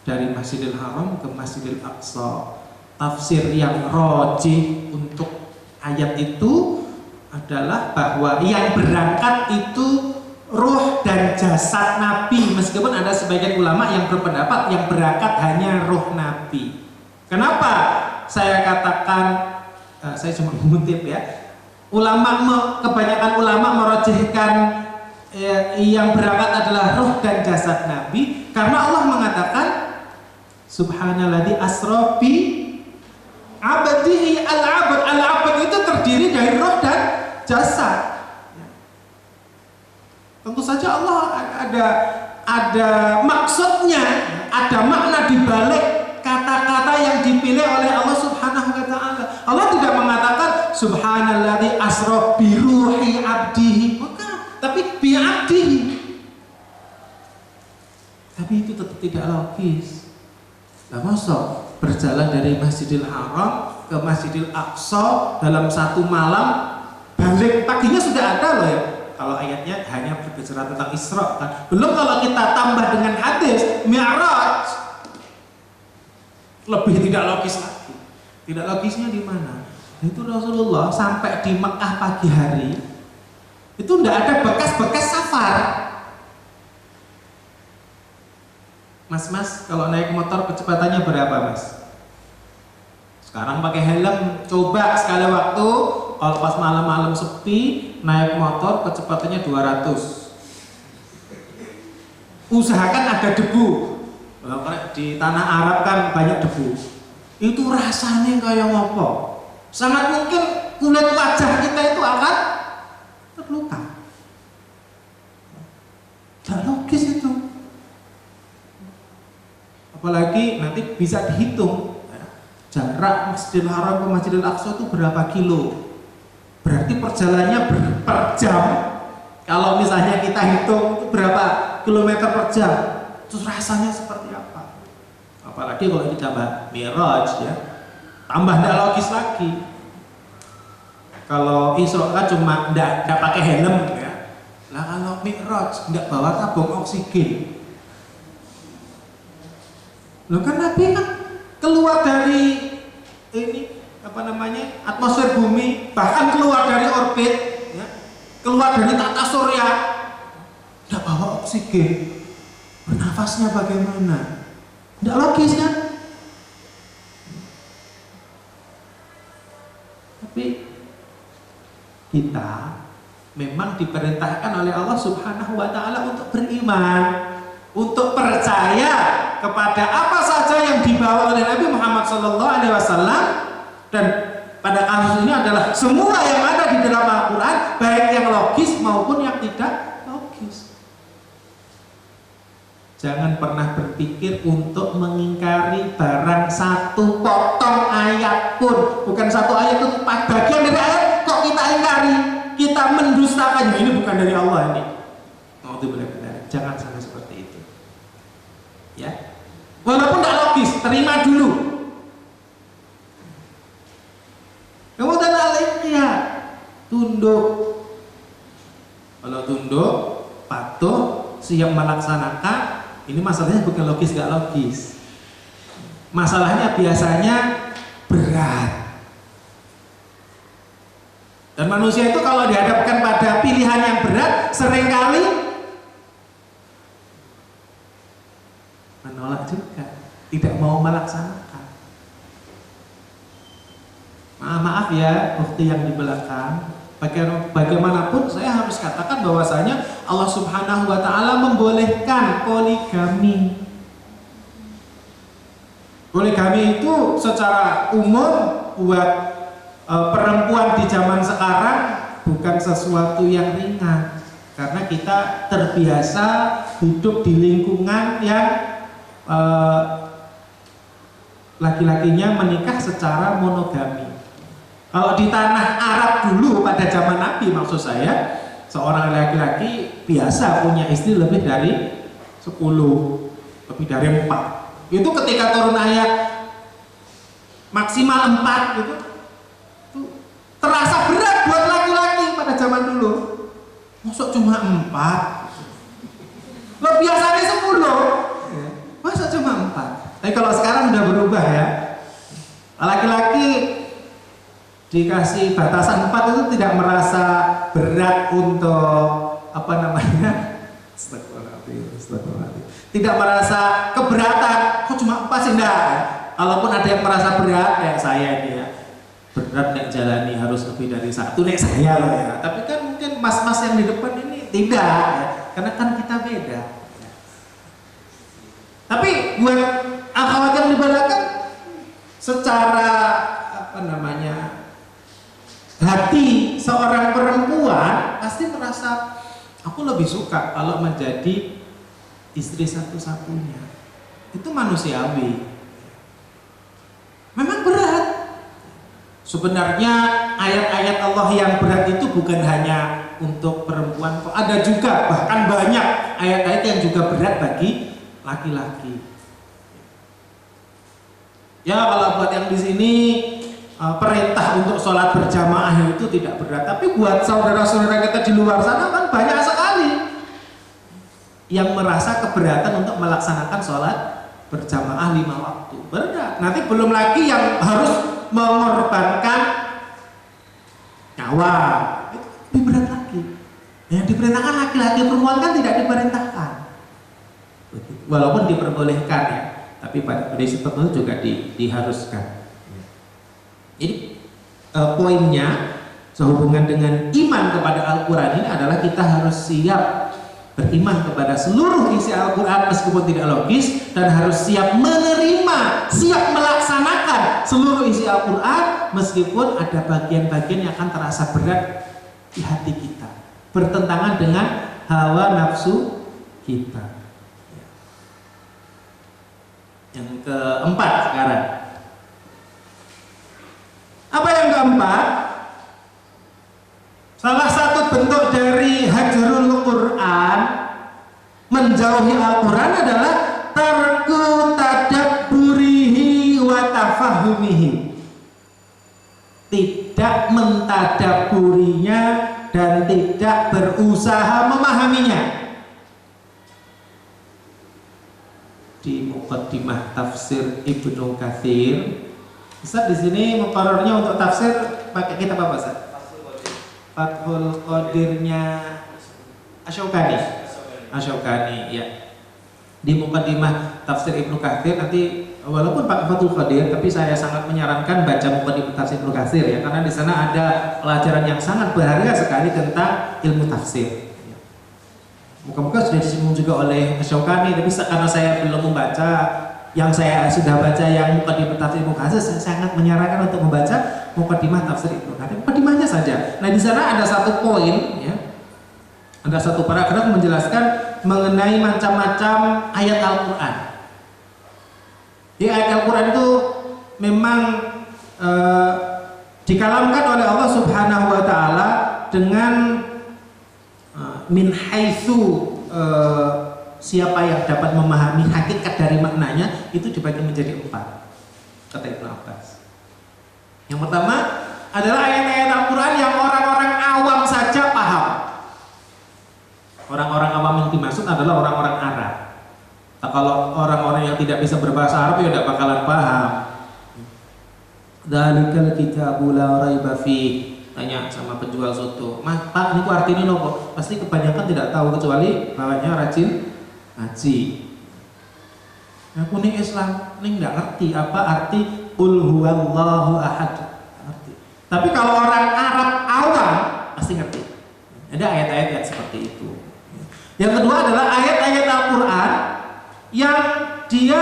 dari Masjidil Haram ke Masjidil Aqsa. Tafsir yang rajih untuk ayat itu adalah bahwa yang berangkat itu ruh dan jasad Nabi, meskipun ada sebagian ulama yang berpendapat yang berangkat hanya ruh Nabi. Kenapa saya katakan, saya cuma mengutip ya, kebanyakan ulama merajihkan yang berangkat adalah ruh dan jasad Nabi, karena Allah mengatakan Subhanalladzi asra bi 'abdihi al-'abd. Al-'abd itu terdiri dari ruh dan jasad. Tentu saja Allah ada maksudnya, ada makna di balik kata-kata yang dipilih oleh Allah Subhanahu wa taala. Allah tidak mengatakan Subhanalladzi asra bi ruhi 'abdihi, tapi bi 'abdihi. Tapi itu tetap tidak logis. Nah, masa berjalan dari Masjidil Haram ke Masjidil Aqsa dalam satu malam, balik paginya sudah ada loh ya. Kalau ayatnya hanya berbicara tentang Isra kan. Belum kalau kita tambah dengan hadis Mi'raj, lebih tidak logis lagi. Tidak logisnya di mana? Itu Rasulullah sampai di Mekah pagi hari, itu tidak ada bekas-bekas safar. Mas, kalau naik motor kecepatannya berapa, Mas? Sekarang pakai helm, coba sekali waktu kalau pas malam-malam sepi naik motor kecepatannya 200. Usahakan ada debu. Di tanah Arab kan banyak debu. Itu rasanya kayak ngopo. Sangat mungkin kulit wajah kita itu akan terluka. Tidak logis itu. Apalagi nanti bisa dihitung jarak Masjidil Haram ke Masjidil Aqsa itu berapa kilo. Berarti perjalanannya per jam. Kalau misalnya kita hitung itu berapa kilometer per jam, terus rasanya seperti apa? Apalagi kalau ditambah Mi'raj ya, tambah tidak logis lagi. Kalau Isra kan cuma tidak pakai helm ya. Lah kalau Mi'raj tidak bawa tabung oksigen. Loh kan Nabi kan keluar dari atmosfer bumi, bahkan keluar dari orbit ya, keluar dari tata surya, tidak bawa oksigen. Bernafasnya bagaimana? Tidak logis kan? Tapi kita memang diperintahkan oleh Allah Subhanahu wa taala untuk beriman, untuk percaya kepada apa saja yang dibawa oleh Nabi Muhammad SAW, dan pada kasus ini adalah semua yang ada di dalam Al-Quran, baik yang logis maupun yang tidak logis. Jangan pernah berpikir untuk mengingkari barang satu potong ayat pun, bukan satu ayat itu bagian dari ayat kok kita ingkari, kita mendustakan. Ini bukan dari Allah ini. Mau benar-benar jangan sampai seperti itu. Ya, walaupun tidak logis, terima dulu. Kemudian al-inqiyad, tunduk. Kalau tunduk, patuh, siap melaksanakan. Ini masalahnya bukan logis gak logis. Masalahnya biasanya berat. Dan manusia itu kalau dihadapkan pada pilihan yang berat, seringkali menolak juga, tidak mau melaksanakan. Maaf ya, bukti yang di belakang. Bagaimanapun saya harus katakan bahwasanya Allah Subhanahu wa taala membolehkan poligami. Poligami itu secara umum buat perempuan di zaman sekarang bukan sesuatu yang ringan, karena kita terbiasa hidup di lingkungan yang laki-lakinya menikah secara monogami. Kalau di tanah Arab dulu pada zaman Nabi, maksud maksud saya seorang laki-laki biasa punya istri lebih dari 10, lebih dari 4. Itu ketika turun ayat maksimal 4 gitu, itu terasa berat buat laki-laki pada zaman dulu. Masuk cuma 4, lo biasanya 10, masa cuma 4. Tapi kalau sekarang udah berubah ya, laki-laki dikasih batasan 4 itu tidak merasa berat untuk apa namanya, tidak merasa keberatan. Kok cuma 4 sih? Enggak. Kalaupun ada yang merasa berat kayak saya ini ya, berat nek jalani harus lebih dari 1 nek saya loh ya. Tapi kan mungkin mas-mas yang di depan ini tidak ya, karena kan kita beda. Tapi buat akhwat yang dibalakan, secara apa namanya, hati seorang perempuan pasti merasa aku lebih suka kalau menjadi istri satu-satunya. Itu manusiawi. Memang berat. Sebenarnya ayat-ayat Allah yang berat itu bukan hanya untuk perempuan, kok ada juga, bahkan banyak ayat-ayat yang juga berat bagi laki-laki. Ya kalau buat yang di sini perintah untuk sholat berjamaah itu tidak berat, tapi buat saudara-saudara kita di luar sana kan banyak sekali yang merasa keberatan untuk melaksanakan sholat berjamaah 5 waktu. Berat. Nanti belum lagi yang harus mengorbankan nyawa, itu lebih berat lagi. Yang diperintahkan laki-laki, perempuan kan tidak diperintahkan, walaupun diperbolehkan ya, tapi pada kondisi tertentu juga diharuskan. Jadi poinnya sehubungan dengan iman kepada Al-Quran ini adalah kita harus siap beriman kepada seluruh isi Al-Quran meskipun tidak logis, dan harus siap menerima, siap melaksanakan seluruh isi Al-Quran meskipun ada bagian-bagian yang akan terasa berat di hati kita, bertentangan dengan hawa nafsu kita. Yang keempat sekarang, apa yang keempat? Salah satu bentuk dari hajarul Quran, menjauhi Al-Quran, adalah tarku tadabburihi wa tafahumihi. Tidak mentadabburinya dan tidak berusaha memahaminya. Di muqaddimah tafsir Ibnu Katsir, Ustaz di sini muqarrarnya untuk tafsir pakai kitab apa, Ustaz? Fathul Qadirnya Asy-Syaukani ya. Di muqaddimah tafsir Ibnu Katsir nanti, walaupun pakai Fathul Qadir, tapi saya sangat menyarankan baca muqaddimah tafsir Ibnu Katsir ya, karena di sana ada pelajaran yang sangat berharga sekali tentang ilmu tafsir. Muka-muka sudah disinggung juga oleh Asy-Syaukani, tapi karena saya belum membaca yang saya sudah baca yang muqaddimah tafsir Ibnu Katsir, saya sangat menyarankan untuk membaca muqaddimah tafsir Ibnu Katsir. Muqaddimahnya saja. Nah, di sana ada satu poin ya. Ada satu paragraf menjelaskan mengenai macam-macam ayat Al-Qur'an. Di ayat Al-Qur'an itu memang dikalamkan oleh Allah Subhanahu wa taala dengan min haitsu siapa yang dapat memahami hakikat dari maknanya itu dibagi menjadi 4, kata Ibnu Abbas. Yang pertama adalah ayat-ayat Al-Quran yang orang-orang awam saja paham. Orang-orang awam yang dimaksud adalah orang-orang Arab. Nah, kalau orang-orang yang tidak bisa berbahasa Arab ya tidak bakalan paham. Dzalikal kitabu la raiba fi. Tanya sama penjual soto, "Mas, Pak, niku artinya nopo?" Pasti kebanyakan tidak tahu, kecuali bawahnya rajin ngaji. Aku nih Islam, nih nggak ngerti apa arti Qul huwallahu ahad. Ngerti. Tapi kalau orang Arab awam pasti ngerti. Ada ayat-ayat yang seperti itu. Yang kedua adalah ayat-ayat Al-Quran yang dia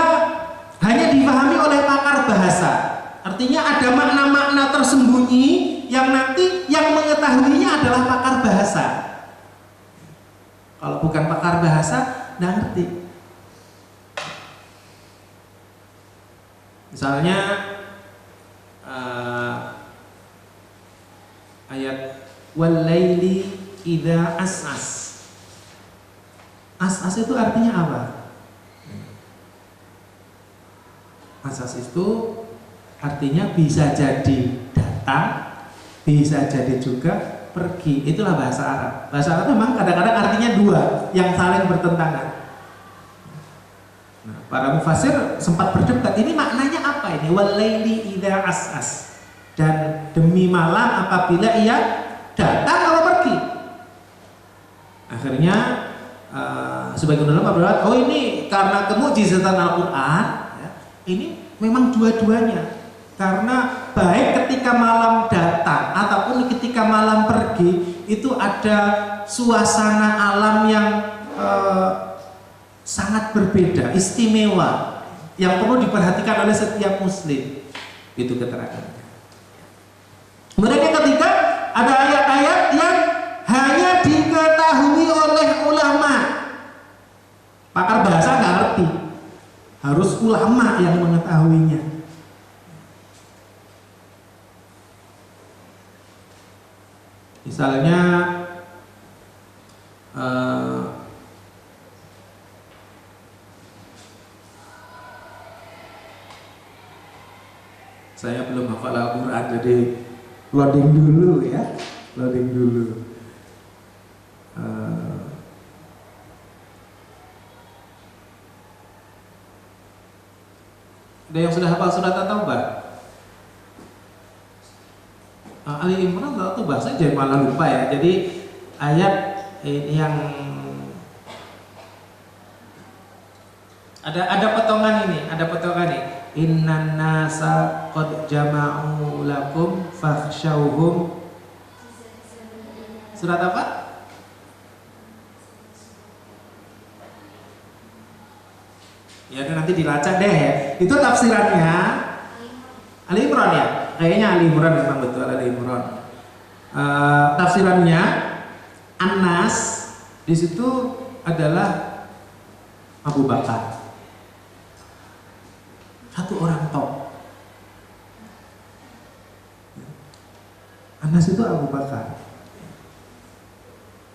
hanya dipahami oleh pakar bahasa. Artinya ada makna-makna tersembunyi yang nanti yang mengetahuinya adalah pakar bahasa. Kalau bukan pakar bahasa, nggak ngerti. Misalnya ayat wal laili idza as'as. As'as itu artinya apa? As'as itu artinya bisa jadi datang, bisa jadi juga pergi. Itulah bahasa Arab. Bahasa Arab memang kadang-kadang artinya dua yang saling bertentangan. Nah, para mufasir sempat berdebat, ini maknanya apa ini? Wal laili idza as'as. Dan demi malam apabila ia datang atau pergi. Akhirnya sebagian ulama berkata, oh ini karena kemukjizatan Al-Quran ya, ini memang dua-duanya. Karena baik ketika malam datang ataupun ketika malam pergi, itu ada suasana alam yang sangat berbeda, istimewa, yang perlu diperhatikan oleh setiap muslim. Itu keterangannya. Kemudian yang ketiga, ada ayat-ayat yang hanya diketahui oleh ulama. Pakar bahasa nggak ngerti, harus ulama yang mengetahuinya. Misalnya saya belum hafal Al-Quran, jadi loading dulu ya, loading dulu. Ada yang sudah hafal surat At-Taubah? Ali Imran atau bahasa jadi malah lupa ya. Jadi ayat yang ada potongan ini, Innan nasa qad jama'u lakum fakhshawhum. Surat apa? Ya nanti dilacak deh ya. Itu tafsirannya Ali Imran ya. Kayaknya Ali Imran, memang betul Ali Imran. Tafsirannya An-Nas di situ adalah Abu Bakar, satu orang top. An-Nas itu Abu Bakar.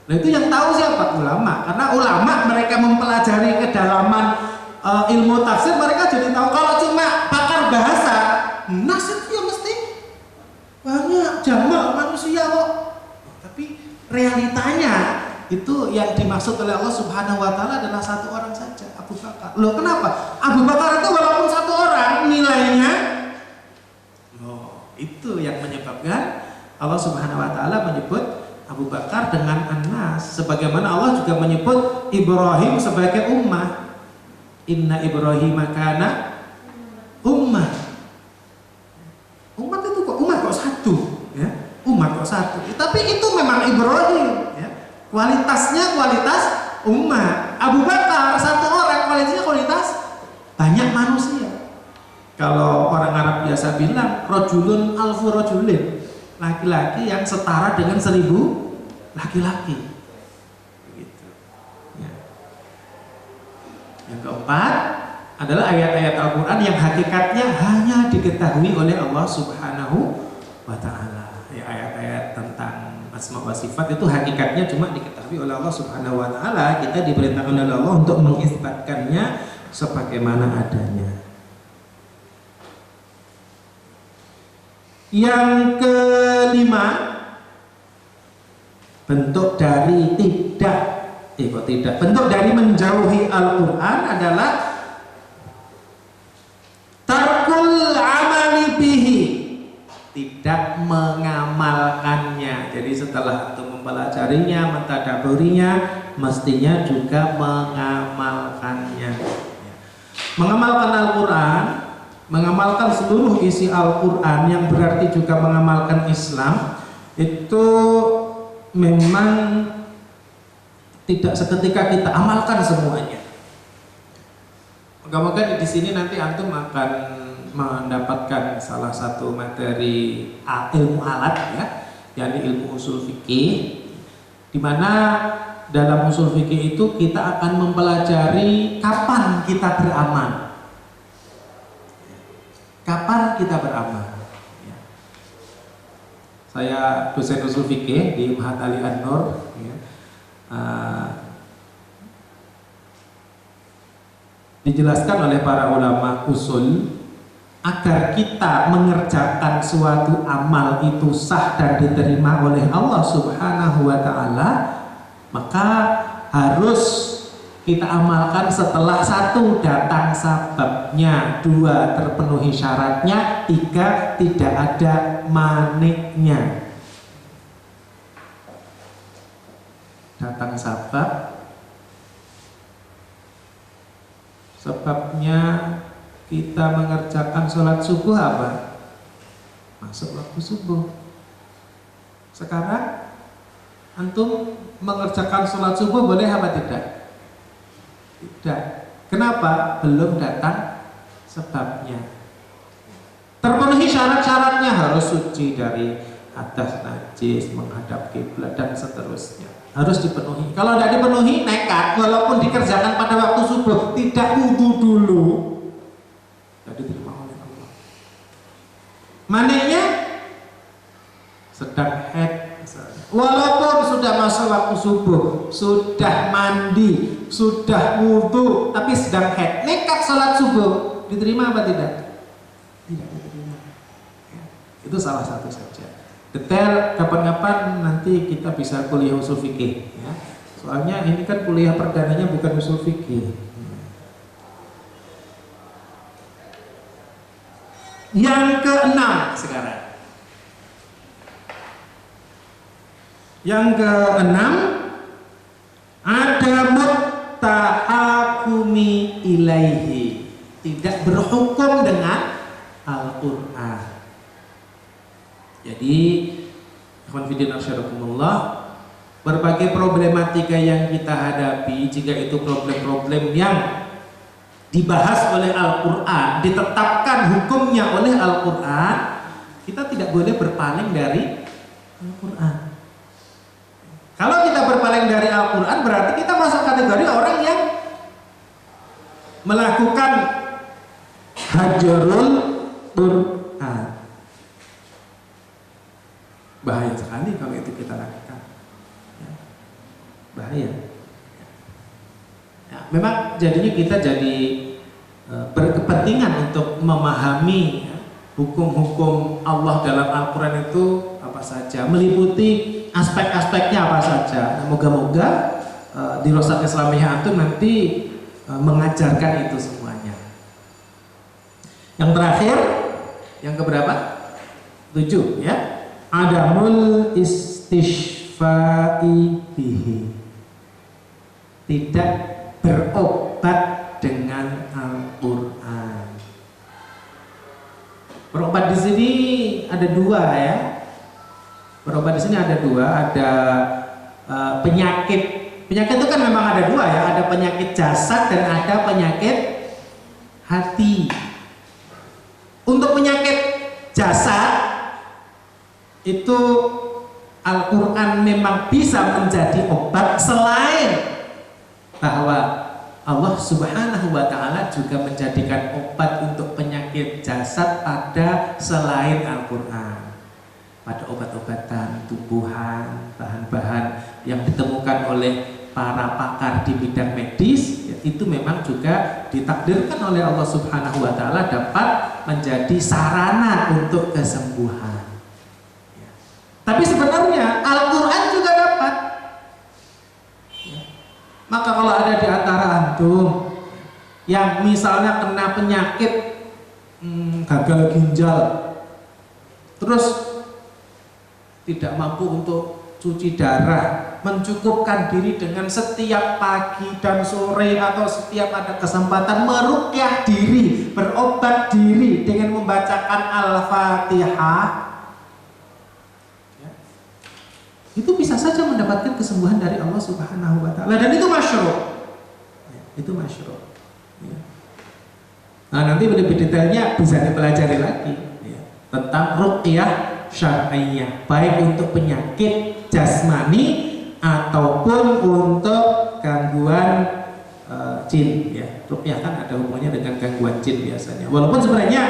Nah itu yang tahu siapa? Ulama. Karena ulama mereka mempelajari kedalaman ilmu tafsir, mereka jadi tahu. Kalau cuma pakar bahasa, Nas itu ya mesti banyak jamak manusia kok. Tapi realitanya itu yang dimaksud oleh Allah Subhanahu wa taala adalah satu orang saja, Abu Bakar. Loh kenapa? Abu Bakar itu walaupun satu orang nilainya, itu yang menyebabkan Allah Subhanahu wa taala menyebut Abu Bakar dengan An-Nas, sebagaimana Allah juga menyebut Ibrahim sebagai ummah. Inna Ibrahim kana ummah. Umat itu kok satu, ya? Umat kok satu. Tapi itu memang Ibrahim, ya. Kualitasnya kualitas umat. Abu Bakar satu orang, kualitasnya kualitas banyak manusia. Kalau orang Arab biasa bilang rojulun alfu rojulin, laki-laki yang setara dengan 1000 laki-laki. Begitu. Ya. Yang keempat adalah ayat-ayat Al-Quran yang hakikatnya hanya diketahui oleh Allah Subhanahu wa ta'ala. Ya, ayat-ayat tentang asma wa sifat itu hakikatnya cuma diketahui oleh Allah Subhanahu wa ta'ala. Kita diperintahkan oleh Allah untuk mengisbatkannya sebagaimana adanya. Yang kelima, bentuk dari bentuk dari menjauhi Al-Quran adalah tarkul amali bihi, tidak mengamalkannya. Jadi setelah itu mempelajarinya, mentadaburinya, mestinya juga mengamalkannya. Mengamalkan Al-Quran, mengamalkan seluruh isi Al-Quran yang berarti juga mengamalkan Islam, itu memang tidak seketika kita amalkan semuanya. Moga-moga di sini nanti antum akan mendapatkan salah satu materi ilmu alat ya, yakni ilmu usul fikih, di mana dalam usul fikih itu kita akan mempelajari kapan kita beramal. Kapan kita beramal? Saya dosen usul fikih di Mahat Ali An-Nur ya. Dijelaskan oleh para ulama usul agar kita mengerjakan suatu amal itu sah dan diterima oleh Allah Subhanahu wa taala, maka harus kita amalkan setelah satu datang sababnya, dua terpenuhi syaratnya, tiga tidak ada maniknya. Datang sebabnya kita mengerjakan sholat subuh apa? Masuk waktu subuh. Sekarang antum mengerjakan sholat subuh boleh apa tidak? Tidak. Kenapa? Belum datang sebabnya. Terpenuhi syarat-syaratnya, harus suci dari hadas, najis, menghadap kiblat dan seterusnya. Harus dipenuhi. Kalau tidak dipenuhi, nekat, walaupun dikerjakan pada waktu subuh, tidak wudu dulu, tidak diterima oleh Allah. Maniknya sedang haid, walaupun sudah masuk waktu subuh, sudah mandi, sudah wudu, tapi sedang haid, nekat sholat subuh, diterima apa tidak? Tidak diterima. Ya, itu salah satu saja. Detail kapan-kapan nanti kita bisa kuliah usul fikih. Ya. Soalnya ini kan kuliah perdananya bukan usul fikih. Yang keenam sekarang. Yang keenam, ada muttahakumi ilaihi, tidak berhukum dengan Al-Quran. Jadi, berbagai problematika yang kita hadapi, jika itu problem-problem yang dibahas oleh Al-Quran, ditetapkan hukumnya oleh Al-Quran, kita tidak boleh berpaling dari Al-Quran. Kalau kita berpaling dari Al-Quran, berarti kita masuk kategori orang yang melakukan hajarul Quran. Bahaya sekali kalau itu kita lakukan. Ya. Bahaya. Ya, memang jadinya kita jadi berkepentingan untuk memahami hukum-hukum Allah dalam Al-Quran itu apa saja, meliputi aspek-aspeknya apa saja. Moga-moga di Rosat Islamiyah Antum nanti mengajarkan itu semuanya. Yang terakhir, yang keberapa? 7 ya. Adamul istishfa'i bihi, tidak berobat dengan Al-Quran. Berobat di sini ada dua ya. Berobat di sini ada dua, ada penyakit. Penyakit itu kan memang ada dua ya, ada penyakit jasad dan ada penyakit hati. Untuk penyakit jasad itu Al-Quran memang bisa menjadi obat, selain bahwa Allah Subhanahu wa ta'ala juga menjadikan obat untuk penyakit jasad pada selain Al-Quran. Pada obat-obatan, tumbuhan, bahan-bahan yang ditemukan oleh para pakar di bidang medis, ya, itu memang juga ditakdirkan oleh Allah Subhanahu wa ta'ala dapat menjadi sarana untuk kesembuhan. Tapi sebenarnya Al-Quran juga dapat. Maka kalau ada di antara antum yang misalnya kena penyakit gagal ginjal, terus tidak mampu untuk cuci darah, mencukupkan diri dengan setiap pagi dan sore atau setiap ada kesempatan meruqyah diri, berobat diri dengan membacakan Al-Fatihah, itu bisa saja mendapatkan kesembuhan dari Allah Subhanahu wa ta'ala, dan itu masyru'. Ya, itu masyru'. Ya. Nah, nanti lebih detailnya bisa dipelajari lagi ya, tentang ruqyah syar'iyyah, baik untuk penyakit jasmani ataupun untuk gangguan jin ya. Ruqyah kan ada hubungannya dengan gangguan jin biasanya. Walaupun sebenarnya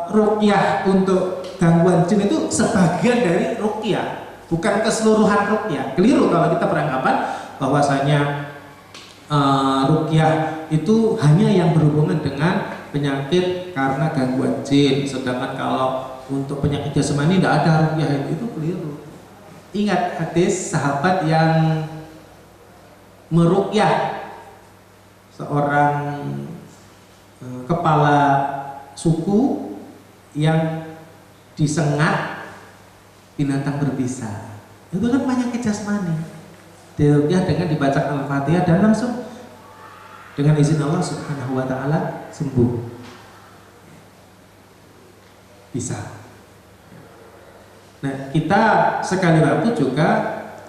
ruqyah untuk gangguan jin itu sebagian dari ruqyah, bukan keseluruhan ruqyah. Keliru kalau kita beranggapan bahwasanya ruqyah itu hanya yang berhubungan dengan penyakit karena gangguan jin, sedangkan kalau untuk penyakit jasmani tidak ada ruqyah, itu keliru. Ingat hadis sahabat yang meruqyah seorang kepala suku yang disengat binatang berbisa. Itu kan penyakit jasmani. Diruqyah dengan dibaca Al-Fatihah dan langsung dengan izin Allah Subhanahu wa taala sembuh. Bisa. Nah, kita sekali waktu juga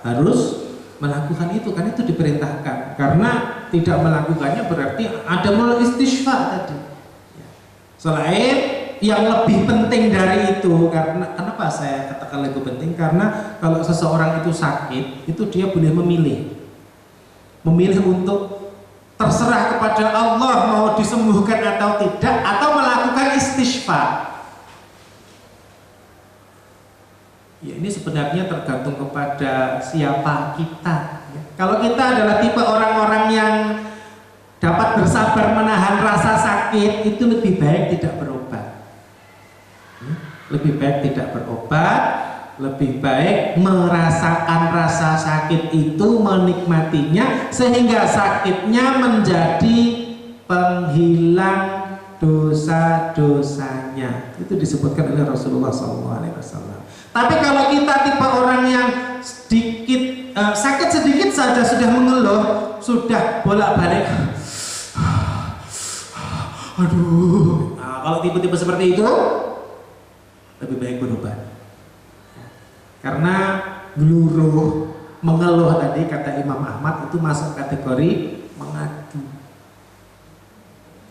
harus melakukan itu, karena itu diperintahkan. Karena tidak melakukannya berarti ada mulai istighfar tadi. Selain yang lebih penting dari itu, karena kenapa saya katakan lebih penting? Karena kalau seseorang itu sakit, itu dia boleh memilih untuk terserah kepada Allah mau disembuhkan atau tidak, atau melakukan istighfar. Ya, ini sebenarnya tergantung kepada siapa kita. Kalau kita adalah tipe orang-orang yang dapat bersabar menahan rasa sakit, itu lebih baik tidak berobat. Lebih baik tidak berobat, lebih baik merasakan rasa sakit itu, menikmatinya, sehingga sakitnya menjadi penghilang dosa-dosanya. Itu disebutkan oleh Rasulullah SAW. Tapi kalau kita tipe orang yang sedikit sakit sedikit saja sudah mengeluh, sudah bolak-balik, aduh. Nah, kalau tipe-tipe seperti itu lebih baik berobat. Karena geluruh, mengeluh tadi kata Imam Ahmad itu masuk kategori mengadu.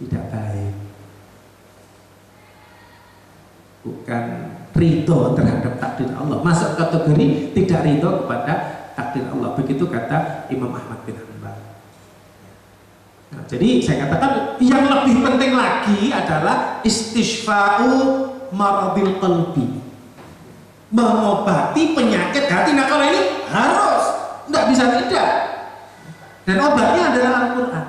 Tidak baik. Bukan ridho terhadap takdir Allah, masuk kategori tidak ridho kepada takdir Allah. Begitu kata Imam Ahmad bin Hanbal. Nah, jadi saya katakan yang lebih penting lagi adalah istighfa'u maradil qalbi, mengobati penyakit hati. Nah, kalau ini harus, tidak bisa tidak, dan obatnya adalah Al-Quran.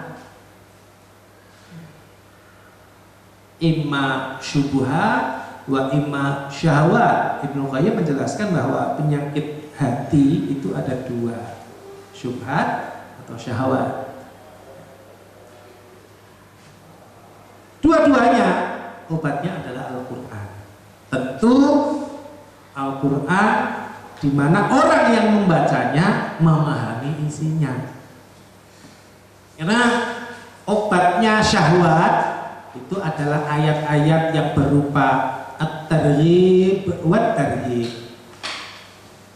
Imma syubhat wa imma syahwat. Ibnu Qayyim menjelaskan bahwa penyakit hati itu ada dua, syubhat atau syahwat. Dua-duanya obatnya adalah Al-Quran. Tentu Al-Quran di mana orang yang membacanya memahami isinya. Karena obatnya syahwat itu adalah ayat-ayat yang berupa at-targhib wa tarhib.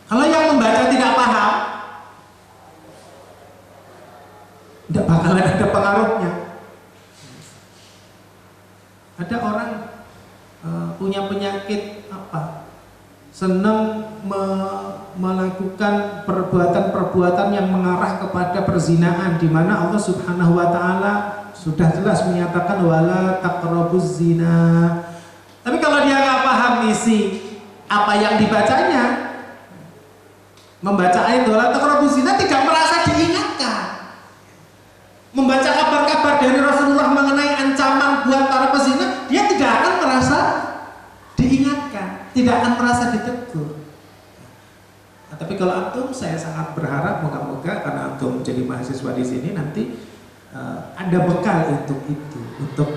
Kalau yang membaca tidak paham, tidak bakalan ada pengaruhnya. Ada orang punya penyakit apa? Senang melakukan perbuatan-perbuatan yang mengarah kepada perzinaan, di mana Allah Subhanahu wa taala sudah jelas menyatakan wala taqrabuz zina. Tapi kalau dia nggak paham isi apa yang dibacanya, membaca ayat wala taqrabuz zina tidak merasa diingatkan. Membaca kabar-kabar dari Rasulullah mengenai ancaman buat para pezina, dia tidak akan merasa diingatkan, tidak akan merasa ditegur. Nah, tapi kalau antum, saya sangat berharap moga-moga karena antum menjadi mahasiswa di sini nanti ada bekal untuk itu, untuk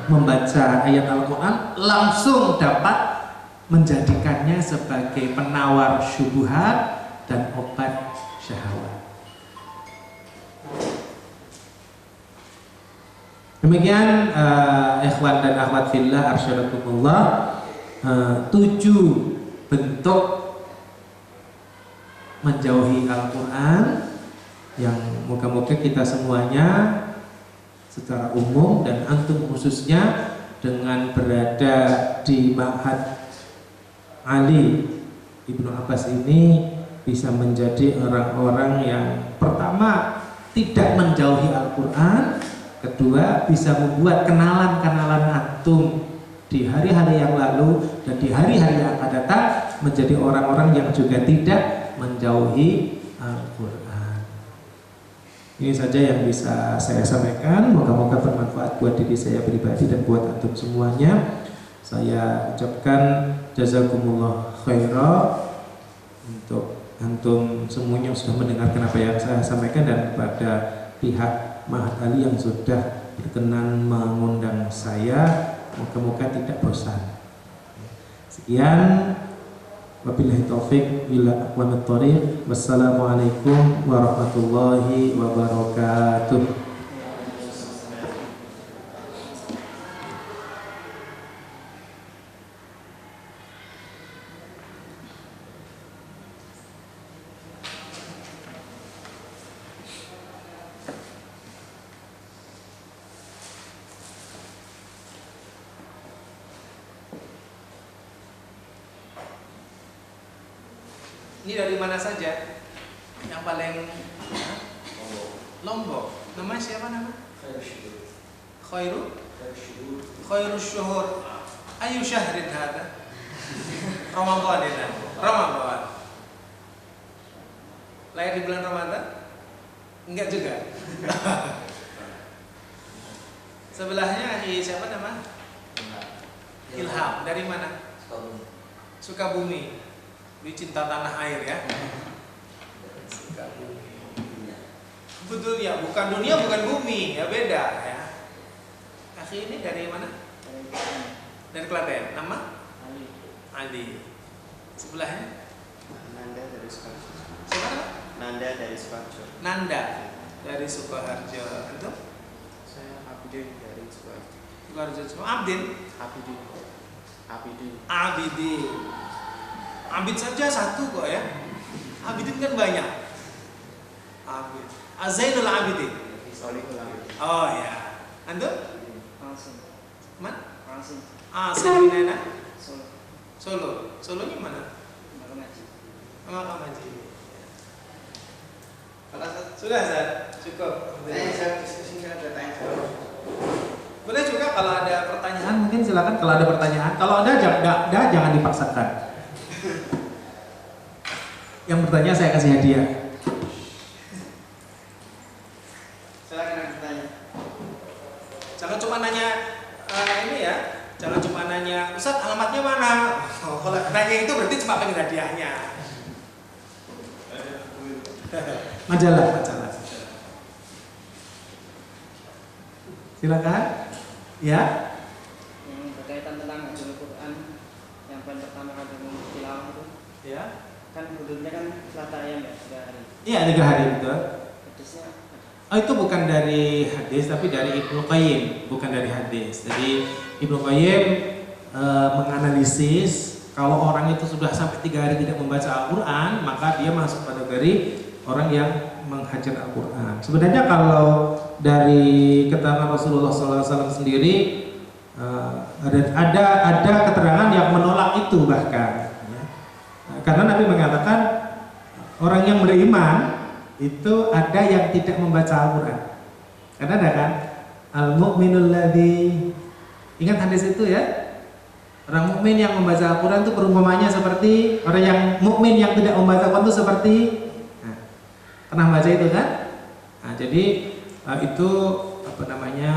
membaca ayat Al-Quran langsung dapat menjadikannya sebagai penawar syubhat dan obat syahwat. Demikian ikhwan dan akhwat fillah arsyadakumullah, 7 bentuk menjauhi Al-Quran yang moga-moga kita semuanya secara umum dan antum khususnya dengan berada di Ma'had Ali Ibnu Abbas ini bisa menjadi orang-orang yang pertama tidak menjauhi Al-Quran, kedua bisa membuat kenalan-kenalan antum di hari-hari yang lalu dan di hari-hari yang akan datang menjadi orang-orang yang juga tidak menjauhi Al-Quran. Ini saja yang bisa saya sampaikan. Moga-moga bermanfaat buat diri saya pribadi dan buat antum semuanya. Saya ucapkan jazakumullah khairah untuk antum semuanya yang sudah mendengarkan apa yang saya sampaikan, dan kepada pihak Mahat Ali yang sudah berkenan mengundang saya. Moga-moga tidak bosan. Sekian, wabillahi taufik bila aqwamit thoriq. Wassalamualaikum warahmatullahi wabarakatuh. Ini dari mana saja? Yang paling Lombok. Namanya siapa nama? Khairul Syuhur. Ayu syahrin hada? Ramadan ini. Ramadan. Lahir di bulan Ramadan? Enggak juga. Sebelahnya siapa nama? Ilham. Dari mana? Sukabumi. Dia cinta tanah air ya. Betul ya, bukan dunia, bukan bumi, ya beda ya. Akhi ini dari mana? Dari Klaten. Nama? Ali. Sebelahnya? Nanda dari Sukoharjo. Siapa? Nanda dari Sukoharjo. Nanda dari Sukoharjo. Antum? Saya Abidin dari Sukoharjo. Sukoharjo. Abdin? Abidin. Abid saja satu kok ya. Abidin kan banyak. Abid. Zainul Abidin. Solihul Abidin. Oh ya. Antum? Langsung. Mana? Langsung. Di mana? Solo. Solonya mana? Makamaji. Makamaji. Sudah, Zat? Cukup. Saya diskusi ada tanya jawab. Boleh juga kalau ada pertanyaan, mungkin silakan kalau ada pertanyaan. Kalau ada jangan dipaksakan. Yang bertanya saya kasih hadiah. Silakan bertanya. Jangan cuma nanya ini ya. Jangan cuma nanya, Ustaz alamatnya mana? Oh, kalau nanya itu berarti cuma pengen hadiahnya. Majalah. Silakan. Ya. Yang berkaitan tentang Hajjul Quran, yang poin pertama kali tilawah itu. Ya. Kan hududnya kan selata ayam ya, 3 hari. Iya, 3 hari betul. Hadisnya Oh, itu bukan dari hadis tapi dari Ibnu Qayyim, bukan dari hadis. Jadi Ibnu Qayyim menganalisis kalau orang itu sudah sampai 3 hari tidak membaca Al-Quran, maka dia masuk pada dari orang yang menghajar Al-Quran. Sebenarnya kalau dari keterangan Rasulullah SAW sendiri ada keterangan yang menolak itu bahkan. Ya. Karena Nabi mengatakan orang yang beriman itu ada yang tidak membaca Al-Quran. Karena ada kan al-mu'minul ladzi, ingat hadis itu ya, orang mukmin yang membaca Al-Quran itu perumpamannya seperti orang yang mukmin yang tidak membaca Al-Quran itu seperti, pernah baca itu kan? Nah, jadi itu apa namanya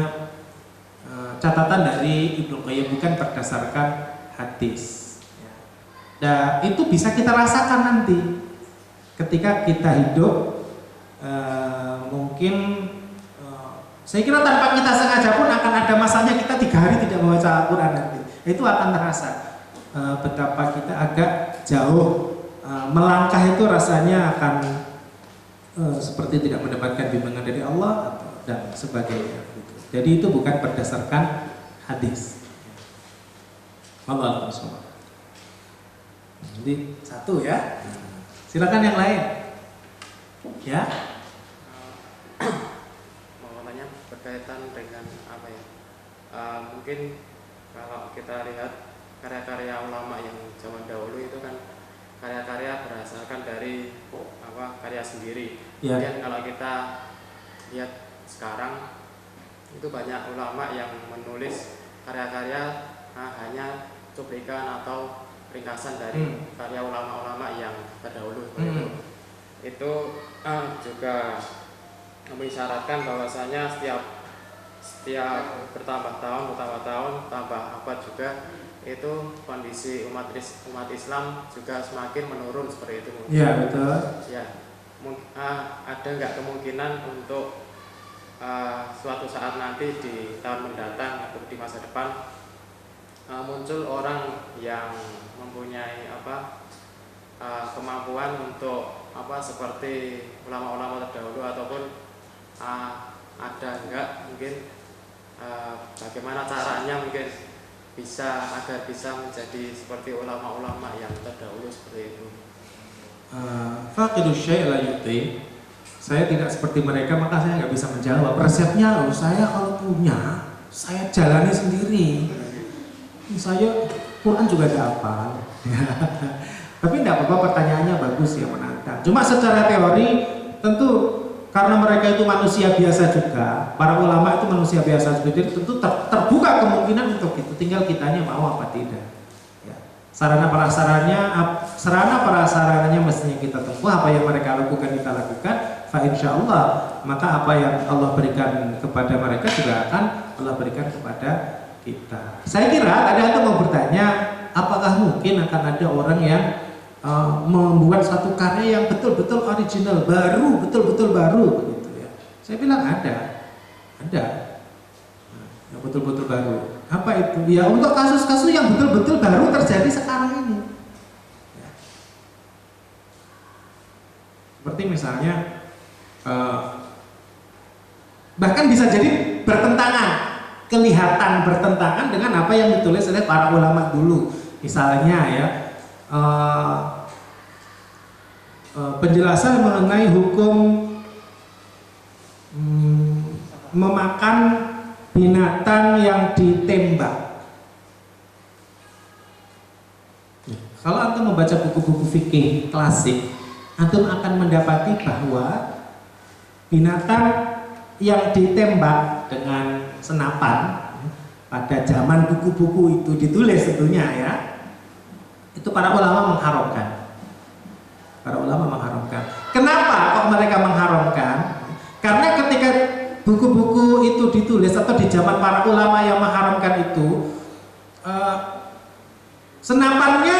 catatan dari Ibnu Qayyim, bukan berdasarkan hadis. Dan itu bisa kita rasakan nanti ketika kita hidup. Mungkin saya kira tanpa kita sengaja pun akan ada masanya kita 3 hari tidak membaca Al-Quran nanti. Itu akan terasa betapa kita agak jauh melangkah, itu rasanya akan seperti tidak mendapatkan bimbingan dari Allah dan sebagainya. Jadi itu bukan berdasarkan hadis. Allah SWT. Jadi satu ya. Silakan yang lain. Ya. Mau tanya berkaitan dengan apa ya? Mungkin kalau kita lihat karya-karya ulama yang zaman dahulu itu kan karya-karya berdasarkan dari karya sendiri. Ya. Kemudian kalau kita lihat sekarang itu banyak ulama yang menulis karya-karya hanya cuplikan atau ringkasan dari karya ulama-ulama yang terdahulu. Itu juga mengisyaratkan bahwasanya setiap bertambah tahun, tambah abad juga itu kondisi umat Islam juga semakin menurun seperti itu. Iya, betul. Ya, ada nggak kemungkinan untuk suatu saat nanti di tahun mendatang atau di masa depan muncul orang yang mempunyai kemampuan untuk seperti ulama-ulama terdahulu, ataupun ada enggak mungkin bagaimana caranya mungkin agar bisa menjadi seperti ulama-ulama yang terdahulu seperti itu. Faqidus syai' la yu'ti. Saya tidak seperti mereka, maka saya nggak bisa menjawab. Resepnya saya kalau punya, saya jalani sendiri. Saya Quran juga tidak hafal. Tapi tidak apa-apa, pertanyaannya bagus ya, menantang. Cuma secara teori tentu karena mereka itu manusia biasa juga, para ulama itu manusia biasa juga, jadi tentu terbuka kemungkinan untuk itu. Tinggal kitanya mau apa tidak. Ya. Sarana prasarananya mestinya kita tempuh, apa yang mereka lakukan kita lakukan. Fa insyaallah maka apa yang Allah berikan kepada mereka juga akan Allah berikan kepada kita. Saya kira ada yang mau bertanya, apakah mungkin akan ada orang yang membuat satu karya yang betul-betul original, baru, betul-betul baru begitu ya. Saya bilang ada. Yang betul-betul baru. Apa itu? Ya untuk kasus-kasus yang betul-betul baru terjadi sekarang ini. Ya. Seperti misalnya bahkan bisa jadi kelihatan bertentangan dengan apa yang ditulis oleh para ulama dulu. Misalnya ya, penjelasan mengenai hukum memakan binatang yang ditembak. Kalau antum membaca buku-buku fikih klasik, antum akan mendapati bahwa binatang yang ditembak dengan senapan pada zaman buku-buku itu ditulis tentunya ya, itu para ulama mengharamkan. Kenapa kok mereka mengharamkan? Karena ketika buku-buku itu ditulis atau di zaman para ulama yang mengharamkan itu, senapannya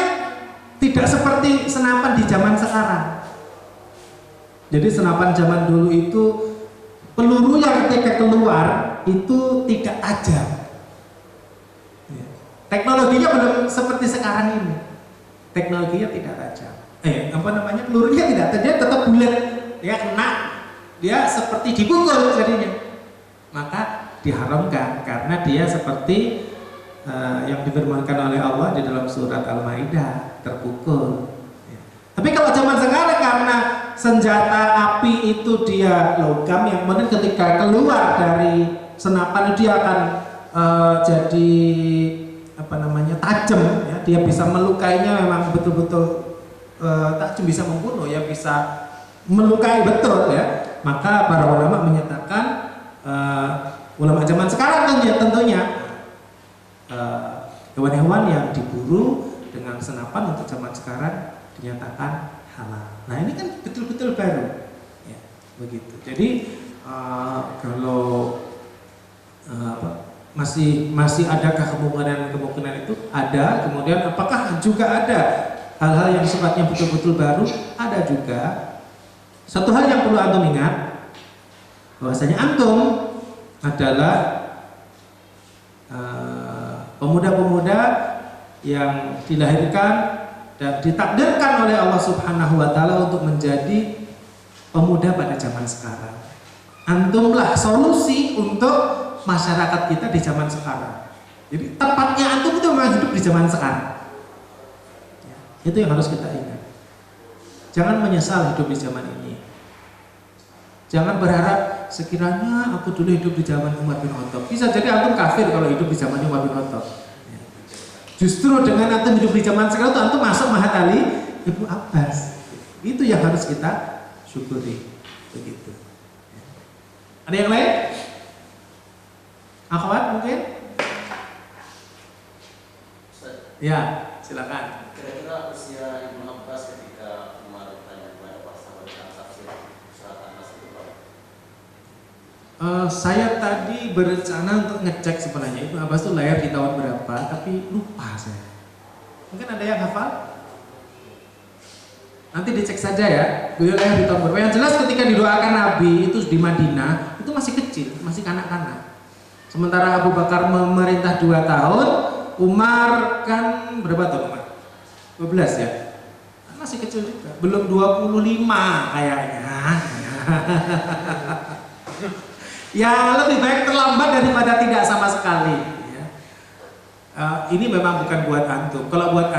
tidak seperti senapan di zaman sekarang. Jadi senapan zaman dulu itu peluru yang ketika keluar itu tidak tajam. Teknologinya belum seperti sekarang ini. Teknologinya tidak tajam. Pelurunya tidak tajam, tetap bulat. Dia kena, dia seperti dipukul jadinya. Maka diharamkan karena dia seperti yang difirmankan oleh Allah di dalam surat Al-Maidah, terpukul. Tapi kalau zaman sekarang karena senjata api itu dia logam yang kemudian ketika keluar dari senapan dia akan jadi tajam ya, dia bisa melukainya, memang betul-betul tajam, bisa membunuh ya, bisa melukai betul ya. Maka para ulama menyatakan, ulama zaman sekarang tentunya hewan-hewan yang diburu dengan senapan untuk zaman sekarang dinyatakan halal. Nah ini kan betul-betul baru, ya, begitu. Jadi kalau masih adakah kemungkinan itu ada. Kemudian apakah juga ada hal-hal yang sifatnya betul-betul baru? Ada juga. Satu hal yang perlu antum ingat, bahwasanya antum adalah pemuda-pemuda yang dilahirkan dan ditakdirkan oleh Allah Subhanahu wa taala untuk menjadi pemuda pada zaman sekarang. Antumlah solusi untuk masyarakat kita di zaman sekarang. Jadi tepatnya antum itu memang hidup di zaman sekarang. Ya, itu yang harus kita ingat. Jangan menyesal hidup di zaman ini. Jangan berharap sekiranya aku dulu hidup di zaman Umar bin Khattab. Bisa jadi antum kafir kalau hidup di zaman Umar bin Khattab. Justru dengan antum hidup di zaman sekarang itu antum masuk Mahat Ali Ibnu Abbas. Itu yang harus kita syukuri. Begitu. Ada yang lain? Akhwat mungkin? Ya, silakan. Kira-kira usia Ibnu Abbas ketika Umar bertanya kepada para sahabat tentang tafsir surat An-Nas itu Pak? Saya tadi berencana untuk ngecek sebenarnya Ibnu Abbas itu lahir di tahun berapa, tapi lupa saya. Mungkin ada yang hafal? Nanti dicek saja ya, beliau lahir di tahun berapa. Yang jelas ketika didoakan Nabi itu di Madinah, itu masih kecil, masih kanak-kanak. Sementara Abu Bakar memerintah 2 tahun, Umar kan berapa tahun Umar? 12 ya? Masih kecil juga, belum 25 kayaknya. Ya lebih baik terlambat daripada tidak sama sekali ya. Ini memang bukan buat antum. Kalau buat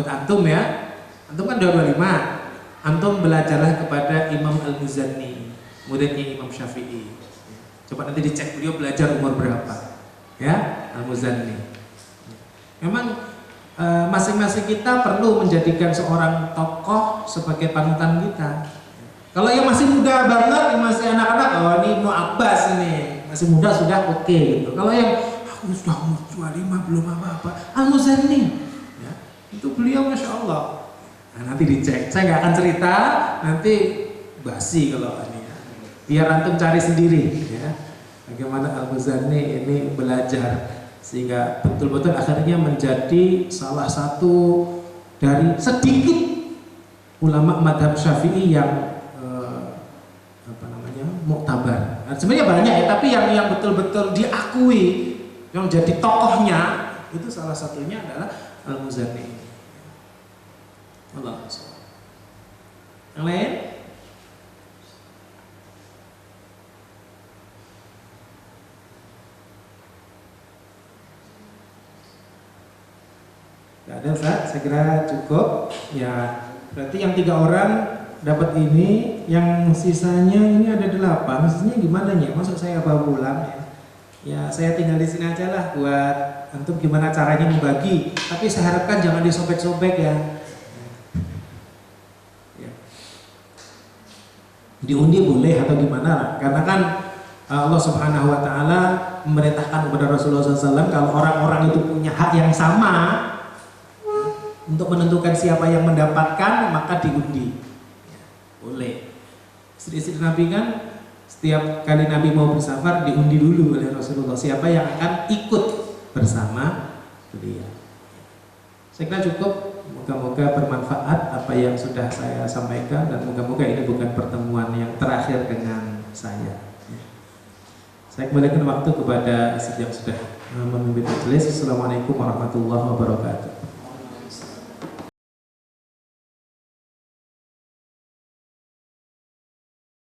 antum ya, antum kan 25. Antum belajarlah kepada Imam Al-Muzanni, muridnya Imam Syafi'i. Coba nanti dicek beliau belajar umur berapa ya, Al-Muzanni. Memang masing-masing kita perlu menjadikan seorang tokoh sebagai panutan kita. Kalau yang masih muda banget, yang masih anak-anak, oh ini Ibnu Abbas ini masih muda sudah oke gitu. Kalau yang aku sudah umur 25 belum apa-apa, Al-Muzanni ya, itu beliau Masya Allah. Nah, nanti dicek, saya nggak akan cerita, nanti basi kalau ini ya. Biar antum cari sendiri ya, bagaimana Al-Muzanni ini belajar sehingga betul-betul akhirnya menjadi salah satu dari sedikit ulama madhab Syafi'i yang muktabar. Nah, sebenarnya banyak ya, tapi yang betul-betul diakui, yang jadi tokohnya itu salah satunya adalah Al-Muzanni. Allah. Yang lain? Gak ada Ustaz, saya kira cukup. Ya, berarti yang 3 orang dapat ini, yang sisanya ini ada 8. Sisanya gimana ya? Maksud saya bawa pulang ya? Ya saya tinggal di sini aja lah buat antum gimana caranya membagi. Tapi saya harapkan jangan disobek-sobek ya. Diundi boleh atau gimana? Karena kan Allah Subhanahu Wa Taala memerintahkan kepada Rasulullah SAW kalau orang-orang itu punya hak yang sama untuk menentukan siapa yang mendapatkan, maka diundi. Boleh. Istri-istri Nabi kan setiap kali Nabi mau bersafar diundi dulu oleh Rasulullah siapa yang akan ikut bersama beliau. Saya kira cukup. Moga-moga bermanfaat apa yang sudah saya sampaikan dan moga-moga ini bukan pertemuan yang terakhir dengan saya. Saya kembalikan waktu kepada istri yang sudah memimpin majelis. Assalamualaikum warahmatullahi wabarakatuh.